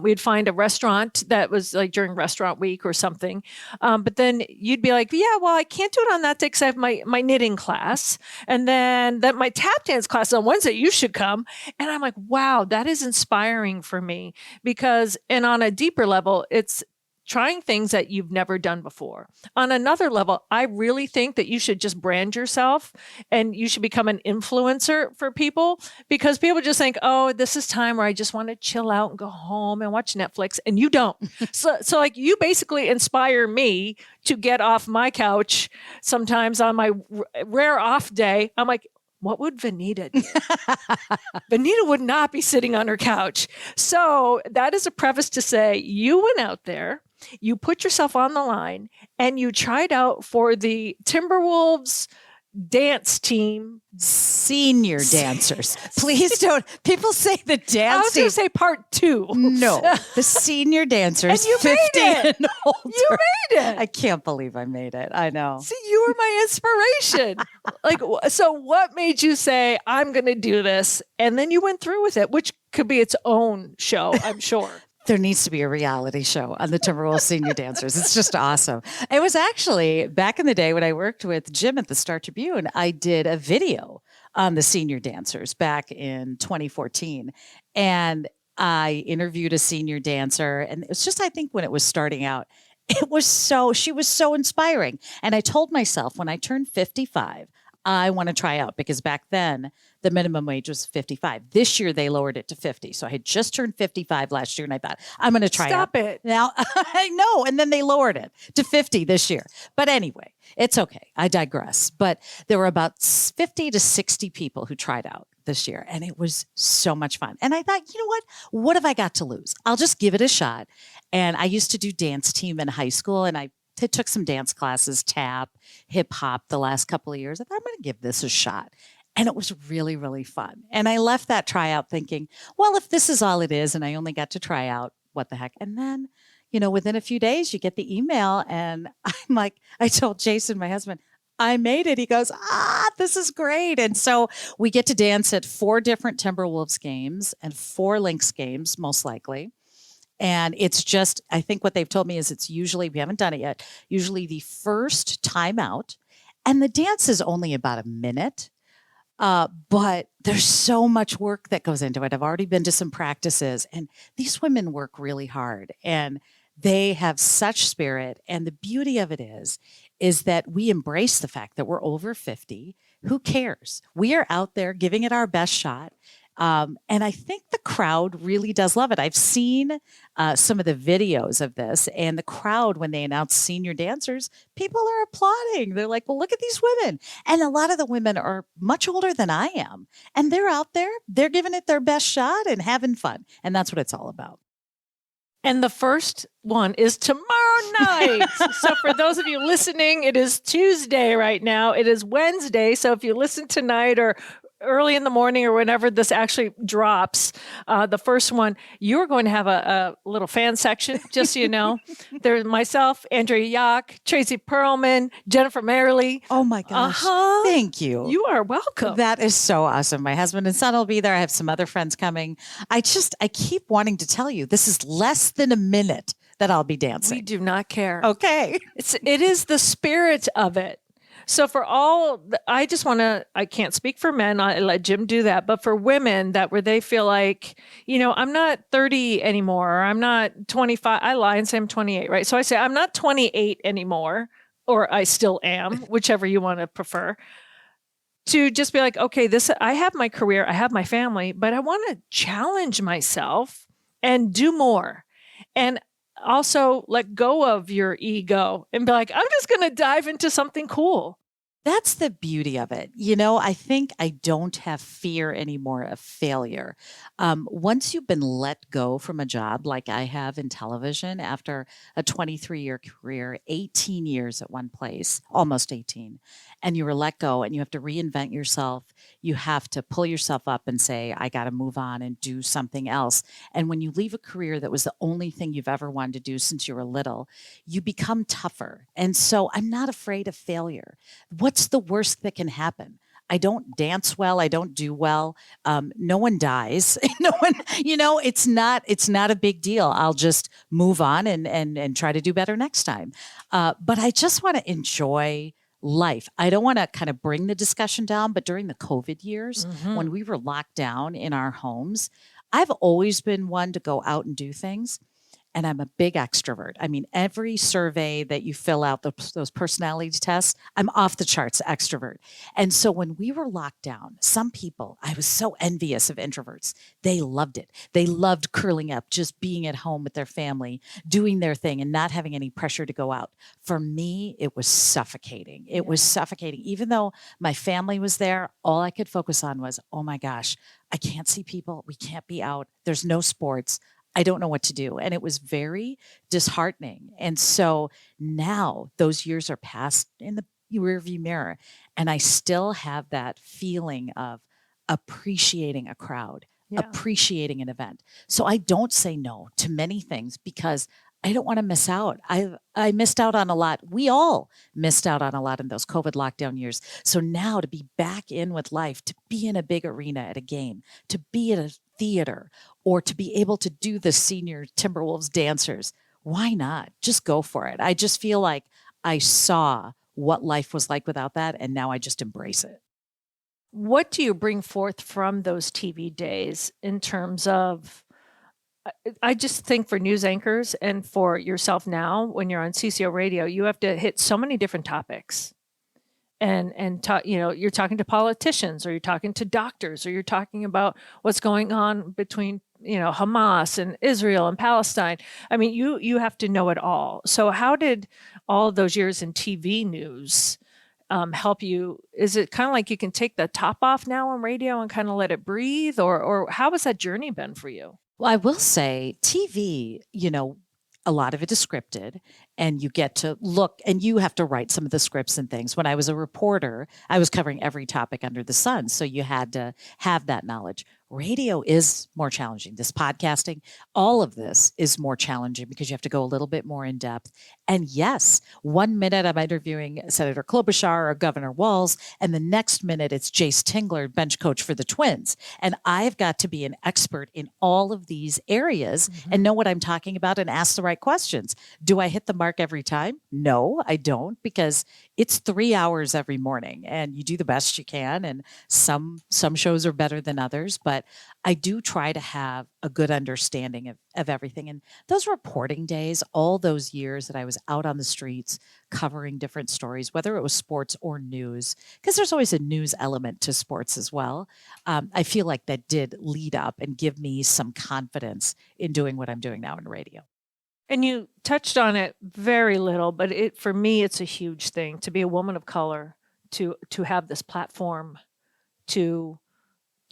we'd find a restaurant that was like during restaurant week or something. But then you'd be like, yeah, well, I can't do it on that day because I have my knitting class. And then my tap dance class on Wednesday, you should come. And I'm like, wow, that is inspiring for me because, and on a deeper level, it's trying things that you've never done before. On another level, I really think that you should just brand yourself and you should become an influencer for people, because people just think, oh, this is time where I just want to chill out and go home and watch Netflix. And you don't. So like you basically inspire me to get off my couch sometimes on my rare off day. I'm like, what would Vineeta do? Vineeta would not be sitting on her couch. So that is a preface to say you went out there, you put yourself on the line, and you tried out for the Timberwolves dance team. Senior dancers. Please don't. People say the I dance was going team. to say part 2. No, the senior dancers. And you 50 made it. and older. You made it. I can't believe I made it. I know. See, you were my inspiration. So what made you say, I'm going to do this? And then you went through with it, which could be its own show, I'm sure. There needs to be a reality show on the Timberwolves senior dancers. It's just awesome. It was actually back in the day when I worked with Jim at the Star Tribune, I did a video on the senior dancers back in 2014. And I interviewed a senior dancer. And it was just, I think when it was starting out, she was so inspiring. And I told myself when I turned 55, I want to try out, because back then the minimum wage was 55. This year they lowered it to 50. So I had just turned 55 last year and I thought, I'm going to try out. Stop it. Now, I know. And then they lowered it to 50 this year. But anyway, it's okay. I digress. But there were about 50 to 60 people who tried out this year. And it was so much fun. And I thought, you know what? What have I got to lose? I'll just give it a shot. And I used to do dance team in high school, and I took some dance classes, tap, hip hop, the last couple of years. I thought, I'm going to give this a shot. And it was really, really fun. And I left that tryout thinking, well, if this is all it is and I only got to try out, what the heck? And then, within a few days, you get the email and I'm like, I told Jason, my husband, I made it. He goes, this is great. And so we get to dance at 4 different Timberwolves games and 4 Lynx games, most likely. And it's just, I think what they've told me is it's usually, we haven't done it yet, usually the first time out. And the dance is only about a minute. But there's so much work that goes into it. I've already been to some practices, and these women work really hard and they have such spirit. And the beauty of it is that we embrace the fact that we're over 50. Who cares? We are out there giving it our best shot. And I think the crowd really does love it. I've seen some of the videos of this, and the crowd, when they announce senior dancers, people are applauding. They're like, well, look at these women. And a lot of the women are much older than I am. And they're out there, they're giving it their best shot and having fun. And that's what it's all about. And the first one is tomorrow night. So for those of you listening, it is Tuesday right now. It is Wednesday. So if you listen tonight or early in the morning or whenever this actually drops, the first one, you're going to have a little fan section, just so you know. There's myself, Andrea Yock, Tracy Perlman, Jennifer Merrily. Oh my gosh. Thank you. You are welcome. That is so awesome. My husband and son will be there. I have some other friends coming. I keep wanting to tell you, this is less than a minute that I'll be dancing. We do not care. Okay. It is the spirit of it. So for all, I can't speak for men, I let Jim do that, but for women where they feel like, I'm not 30 anymore, or I'm not 25, I lie and say I'm 28, right? So I say, I'm not 28 anymore, or I still am, whichever you want to prefer, to just be like, okay, I have my career, I have my family, but I want to challenge myself and do more. And also let go of your ego and be like, I'm just going to dive into something cool. That's the beauty of it. I think I don't have fear anymore of failure. Once you've been let go from a job like I have in television after a 23-year career, 18 years at one place, almost 18, and you were let go and you have to reinvent yourself, you have to pull yourself up and say, I got to move on and do something else. And when you leave a career that was the only thing you've ever wanted to do since you were little, you become tougher. And so I'm not afraid of failure. What's the worst that can happen? I don't dance well. I don't do well. No one dies. No one, it's not a big deal. I'll just move on and try to do better next time. But I just want to enjoy life. I don't want to kind of bring the discussion down, but during the COVID years, when we were locked down in our homes, I've always been one to go out and do things. and I'm a big extrovert. I mean, every survey that you fill out, those personality tests, I'm off the charts extrovert. And so when we were locked down, some people, I was so envious of introverts. They loved it. They loved curling up, just being at home with their family, doing their thing and not having any pressure to go out. For me, it was suffocating. It was suffocating. Even though my family was there, all I could focus on was, oh my gosh, I can't see people. We can't be out. There's no sports. I don't know what to do. And it was very disheartening. And so now those years are past in the rearview mirror. And I still have that feeling of appreciating a crowd, appreciating an event. So I don't say no to many things because I don't want to miss out. I missed out on a lot. We all missed out on a lot in those COVID lockdown years. So now to be back in with life, to be in a big arena at a game, to be at a theater, or to be able to do the senior Timberwolves dancers, why not? Just go for it. I just feel like I saw what life was like without that, and now I just embrace it. What do you bring forth from those TV days in terms of, I just think for news anchors and for yourself now, when you're on CCO radio, you have to hit so many different topics and talk, you're talking to politicians or you're talking to doctors or you're talking about what's going on between, Hamas and Israel and Palestine. I mean, you have to know it all. So how did all of those years in TV news help you? Is it kind of like you can take the top off now on radio and kind of let it breathe, or how has that journey been for you? Well, I will say TV, a lot of it is scripted and you get to look and you have to write some of the scripts and things. When I was a reporter, I was covering every topic under the sun. So you had to have that knowledge. Radio is more challenging. This podcasting, all of this is more challenging because you have to go a little bit more in depth. And yes, 1 minute I'm interviewing Senator Klobuchar or Governor Walz, and the next minute it's Jace Tingler, bench coach for the Twins. And I've got to be an expert in all of these areas and know what I'm talking about and ask the right questions. Do I hit the mark every time? No, I don't, because it's 3 hours every morning and you do the best you can. And some shows are better than others, but I do try to have a good understanding of everything. And those reporting days, all those years that I was out on the streets covering different stories, whether it was sports or news, because there's always a news element to sports as well. I feel like that did lead up and give me some confidence in doing what I'm doing now in radio. And you touched on it very little, but for me, it's a huge thing to be a woman of color, to have this platform, to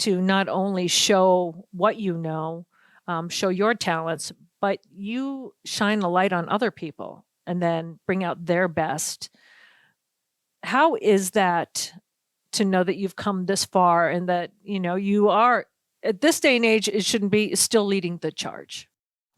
not only show what you know, show your talents, but you shine the light on other people and then bring out their best. How is that to know that you've come this far and that, you are, at this day and age, it shouldn't be still leading the charge?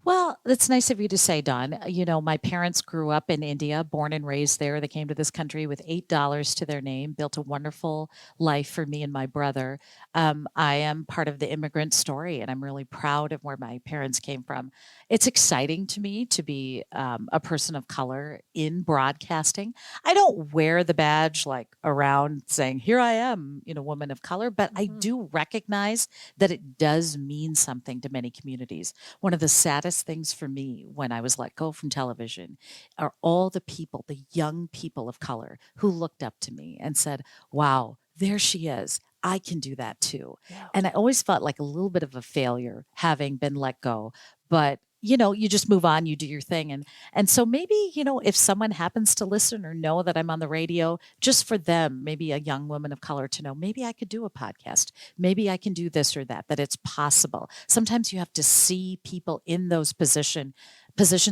Well, that's nice of you to say, Dawn. My parents grew up in India, born and raised there. They came to this country with $8 to their name, built a wonderful life for me and my brother. I am part of the immigrant story, and I'm really proud of where my parents came from. It's exciting to me to be a person of color in broadcasting. I don't wear the badge like around saying, here I am, woman of color, but I do recognize that it does mean something to many communities. One of the saddest things for me when I was let go from television are all the people, the young people of color who looked up to me and said, wow, there she is. I can do that too. Yeah. And I always felt like a little bit of a failure having been let go. But you just move on, you do your thing. And so maybe, if someone happens to listen or know that I'm on the radio, just for them, maybe a young woman of color to know, maybe I could do a podcast. Maybe I can do this or that it's possible. Sometimes you have to see people in those positions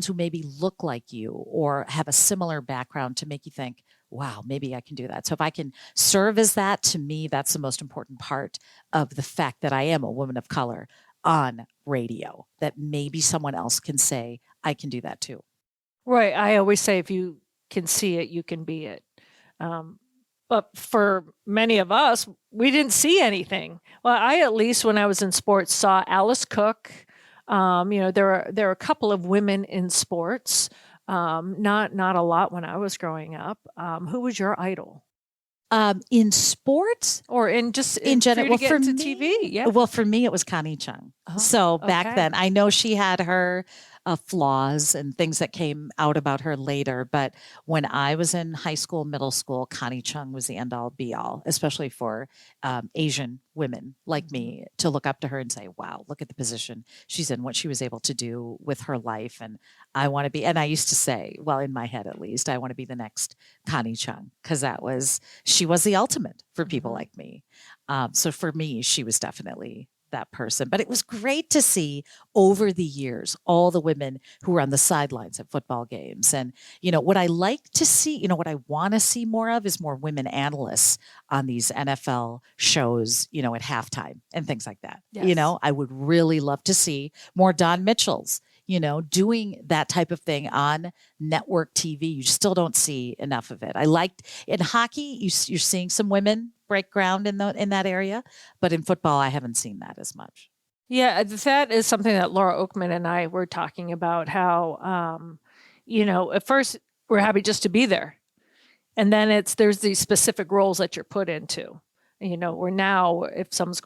who maybe look like you or have a similar background to make you think, wow, maybe I can do that. So if I can serve as that, to me, that's the most important part of the fact that I am a woman of color on radio, that maybe someone else can say, I can do that too. Right. I always say, if you can see it, you can be it. But for many of us, we didn't see anything. Well, I, at least when I was in sports, saw Alice Cook. There are a couple of women in sports, not a lot when I was growing up. Who was your idol? In sports or in general? Well, for me, TV, yeah. Well, for me, it was Connie Chung. So back then, I know she had her flaws and things that came out about her later. But when I was in high school, middle school, Connie Chung was the end all be all, especially for Asian women like me to look up to her and say, wow, look at the position she's in, what she was able to do with her life. And I want to be, and I used to say, well, in my head at least, I want to be the next Connie Chung, because she was the ultimate for people like me. So for me, she was definitely that person. But it was great to see over the years all the women who were on the sidelines at football games. And, what I like to see, what I want to see more of is more women analysts on these NFL shows, at halftime and things like that. Yes. I would really love to see more Don Mitchells, doing that type of thing on network TV. You still don't see enough of it. I liked in hockey, you're seeing some women break ground in that area, but in football, I haven't seen that as much. Yeah, that is something that Laura Oakman and I were talking about, how, at first we're happy just to be there. And then there's these specific roles that you're put into, where now if someone's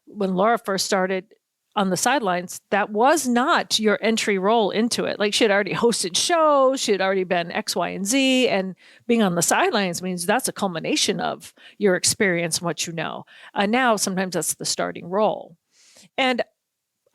when Laura first started on the sidelines, that was not your entry role into it. Like, she had already hosted shows, she had already been X, Y, and Z, and being on the sidelines means that's a culmination of your experience and what you know. Now, sometimes that's the starting role. And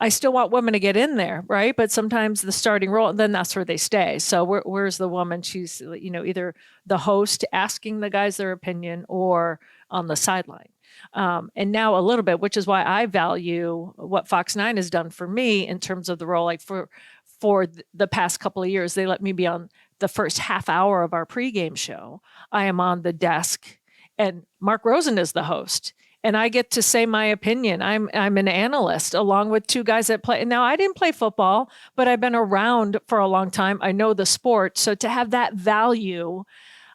I still want women to get in there, right? But sometimes the starting role, and then that's where they stay. So where's the woman? She's, either the host asking the guys their opinion or on the sideline. And now a little bit, which is why I value what Fox 9 has done for me in terms of the role. Like for the past couple of years, they let me be on the first half hour of our pregame show. I am on the desk, and Mark Rosen is the host. And I get to say my opinion. I'm an analyst along with two guys that play. Now, I didn't play football, but I've been around for a long time. I know the sport. So to have that value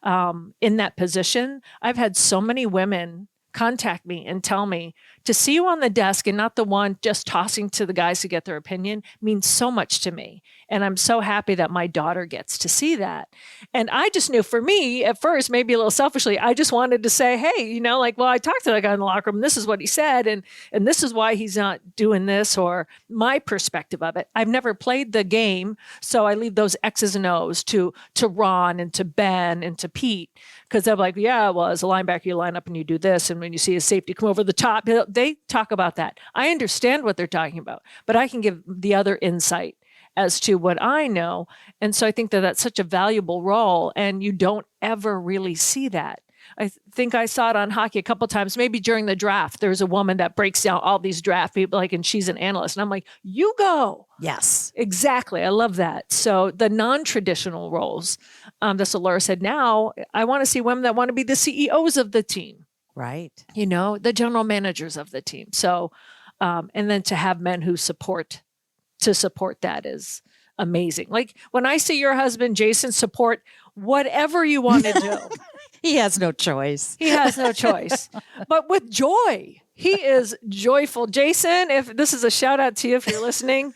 in that position, I've had so many women contact me and tell me to see you on the desk and not the one just tossing to the guys to get their opinion means so much to me. And I'm so happy that my daughter gets to see that. And I just knew, for me at first, maybe a little selfishly, I just wanted to say, hey, well, I talked to that guy in the locker room. This is what he said. And this is why he's not doing this, or my perspective of it. I've never played the game. So I leave those X's and O's to Ron and to Ben and to Pete, because they're like, yeah, well, as a linebacker, you line up and you do this. And when you see a safety come over the top, they talk about that. I understand what they're talking about, but I can give the other insight as to what I know. And so I think that that's such a valuable role, and you don't ever really see that. I think I saw it on hockey a couple of times, maybe during the draft. There's a woman that breaks down all these draft people, and she's an analyst. And I'm like, you go. Yes. Exactly. I love that. So the non-traditional roles, that's what Laura said. Now, I want to see women that want to be the CEOs of the team. Right. The general managers of the team. So, and then to have men who support that is amazing. Like when I see your husband, Jason, support whatever you want to do. He has no choice. He has no choice, but with joy. He is joyful. Jason, if this is a shout out to you, if you're listening,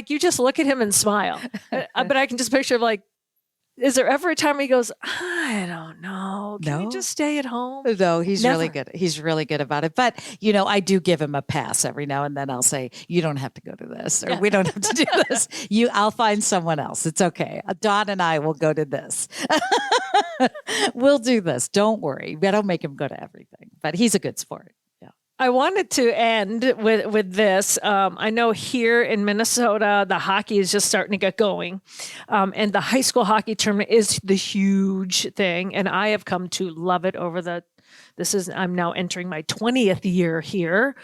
you just look at him and smile. But I can just picture is there ever a time he goes, I don't know. Can you just stay at home? No, he's Never. really good. He's really good about it. But, I do give him a pass every now and then. I'll say, you don't have to go to this, or we don't have to do this. I'll find someone else. It's okay. Don and I will go to this. We'll do this. Don't worry. I don't make him go to everything, but he's a good sport. I wanted to end with this. I know here in Minnesota, the hockey is just starting to get going. And the high school hockey tournament is the huge thing. And I have come to love it I'm now entering my 20th year here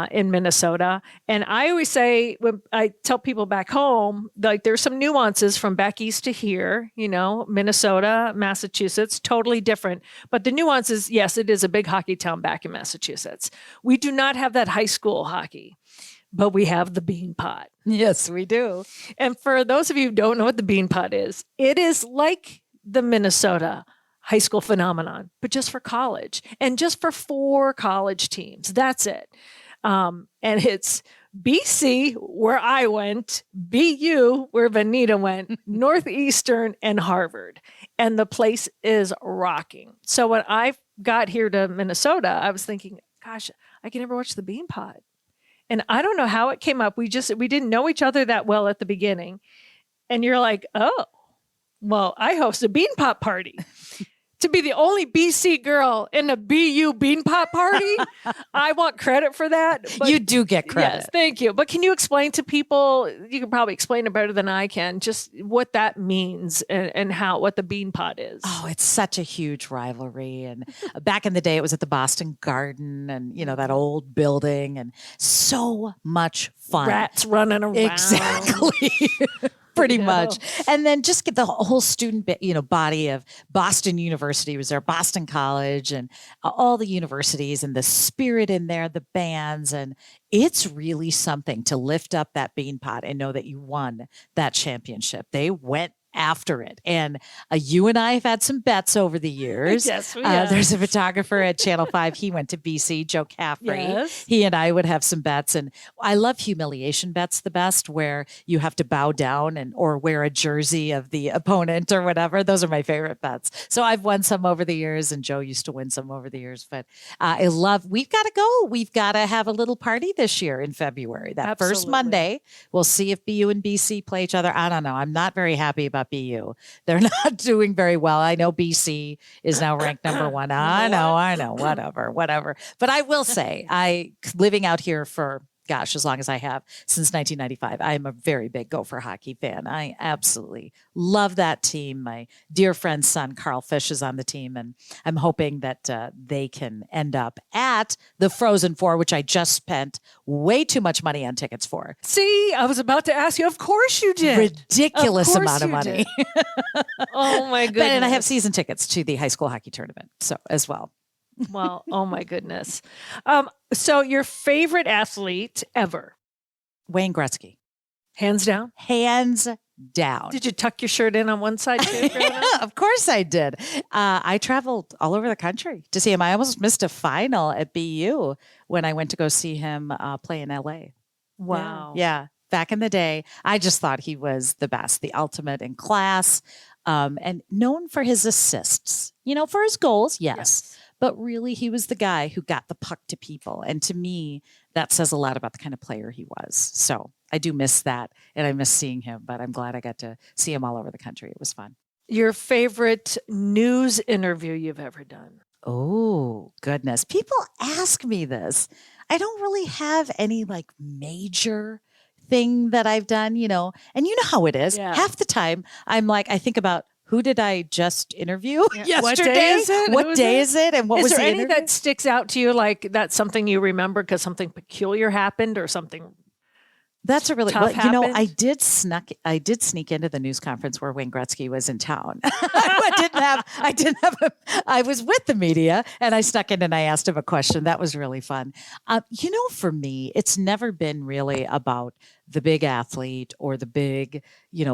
in Minnesota. And I always say, when I tell people back home, there's some nuances from back east to here, Minnesota, Massachusetts, totally different. But the nuances, yes, it is a big hockey town back in Massachusetts. We do not have that high school hockey, but we have the bean pot. Yes, we do. And for those of you who don't know what the bean pot is, it is like the Minnesota high school phenomenon, but just for college and just for 4 college teams. That's it. And it's BC, where I went, BU, where Vineeta went, Northeastern, and Harvard. And the place is rocking. So when I got here to Minnesota, I was thinking, gosh, I can never watch the Bean Pot. And I don't know how it came up. We didn't know each other that well at the beginning. And you're like, oh, well, I host a bean pop party. To be the only BC girl in a BU bean pop party, I want credit for that. But You do get credit. yes, thank you. But can you explain to people, you can probably explain it better than I can, just what that means and what the bean pot is? Oh, it's such a huge rivalry. And back in the day, it was at the Boston Garden and, that old building, and so much fun. Rats running around. Exactly. Pretty Yeah. much. And then just get the whole student, body of Boston University was there, Boston College, and all the universities, and the spirit in there, the bands. And it's really something to lift up that bean pot and know that you won that championship. They went after it. And you and I have had some bets over the years. Yes, we have. There's a photographer at Channel 5. He went to BC, Joe Caffrey. Yes. He and I would have some bets. And I love humiliation bets the best, where you have to bow down or wear a jersey of the opponent or whatever. Those are my favorite bets. So I've won some over the years, and Joe used to win some over the years. But we've got to go. We've got to have a little party this year in February. That first Absolutely. Monday, we'll see if BU and BC play each other. I don't know. I'm not very happy about BU. They're not doing very well. I know BC is now ranked number 1. I know, whatever. But I will say, living out here for, as long as I have, since 1995, I am a very big Gopher hockey fan. I absolutely love that team. My dear friend's son, Carl Fish, is on the team, and I'm hoping that they can end up at the Frozen Four, which I just spent way too much money on tickets for. See, I was about to ask you. Of course you did. Ridiculous Of course amount of you money. did. Oh my goodness. And I have season tickets to the high school hockey tournament, so as well. Well, oh my goodness. So your favorite athlete ever, Wayne Gretzky, hands down? hands down. Did you tuck your shirt in on one side too? growing up? Of course I did. I traveled all over the country to see him. I almost missed a final at BU when I went to go see him play in LA. Wow. Yeah. Back in the day, I just thought he was the best, the ultimate in class, and known for his assists, for his goals. Yes. But really, he was the guy who got the puck to people. And to me, that says a lot about the kind of player he was. So I do miss that. And I miss seeing him. But I'm glad I got to see him all over the country. It was fun. Your favorite news interview you've ever done? Oh, goodness. People ask me this. I don't really have any major thing that I've done, and you know how it is. Yeah. Half the time, I think about, who did I just interview yesterday? What day is it? What Who is day it? is it? And what Is was there the any interview? that sticks out to you, like that's something you remember because something peculiar happened or something? That's a really tough happened? I did sneak into the news conference where Wayne Gretzky was in town. I was with the media, and I snuck in and I asked him a question. That was really fun. For me, it's never been really about the big athlete or the big,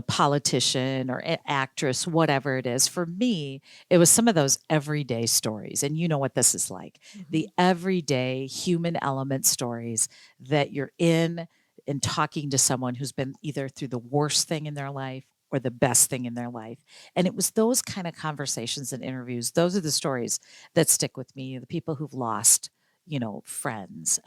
politician or actress, whatever it is. For me, it was some of those everyday stories. And you know what this is like. The everyday human element stories that you're in and talking to someone who's been either through the worst thing in their life or the best thing in their life. And it was those kind of conversations and interviews. Those are the stories that stick with me. The people who've lost, friends,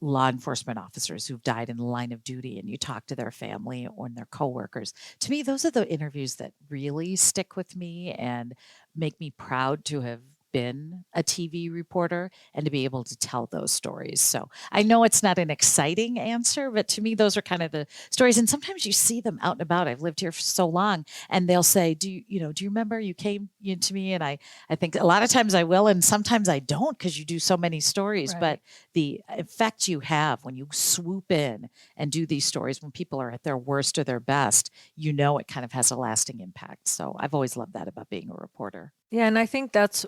law enforcement officers who've died in the line of duty, and you talk to their family or their coworkers. To me, those are the interviews that really stick with me and make me proud to have been a TV reporter and to be able to tell those stories. So I know it's not an exciting answer, but to me, those are kind of the stories. And sometimes you see them out and about. I've lived here for so long, and they'll say, do you remember you came to me? And I think a lot of times I will, and sometimes I don't, because you do so many stories. Right. But the effect you have when you swoop in and do these stories when people are at their worst or their best, it kind of has a lasting impact. So I've always loved that about being a reporter. Yeah, and I think that's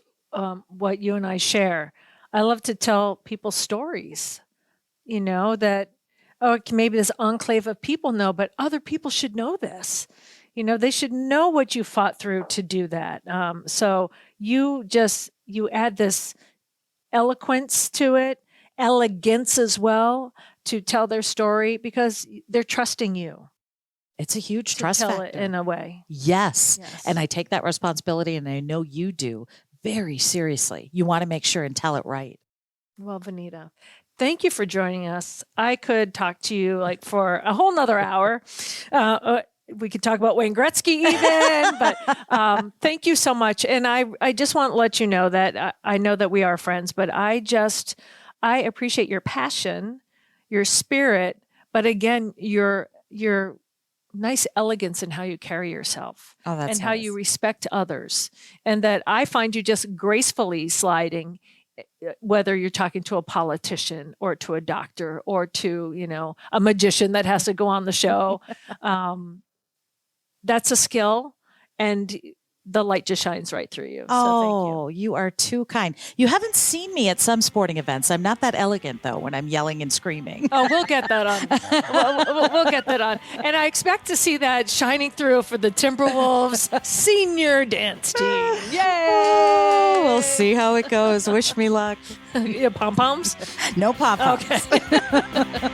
what you and I share. I love to tell people stories, that, maybe this enclave of people know, but other people should know this. They should know what you fought through to do that. So you add this eloquence to it, elegance as well, to tell their story because they're trusting you It's a huge to trust tell factor. it in a way. Yes. Yes. And I take that responsibility, and I know you do, very seriously. You want to make sure and tell it right. Well, Vineeta, Thank you for joining us. I could talk to you like for a whole nother hour. We could talk about Wayne Gretzky even, but thank you so much. And I just want to let you know that I know that we are friends, but I appreciate your passion, your spirit, but again, your nice elegance in how you carry yourself and how you respect others. And that I find you just gracefully sliding, whether you're talking to a politician or to a doctor or to, a magician that has to go on the show. That's a skill, and the light just shines right through you. So thank you. You are too kind. You haven't seen me at some sporting events. I'm not that elegant, though, when I'm yelling and screaming. Oh, we'll get that on. We'll get that on. And I expect to see that shining through for the Timberwolves senior dance team. Yay! Oh, we'll see how it goes. Wish me luck. Pom-poms? No pom-poms. Okay.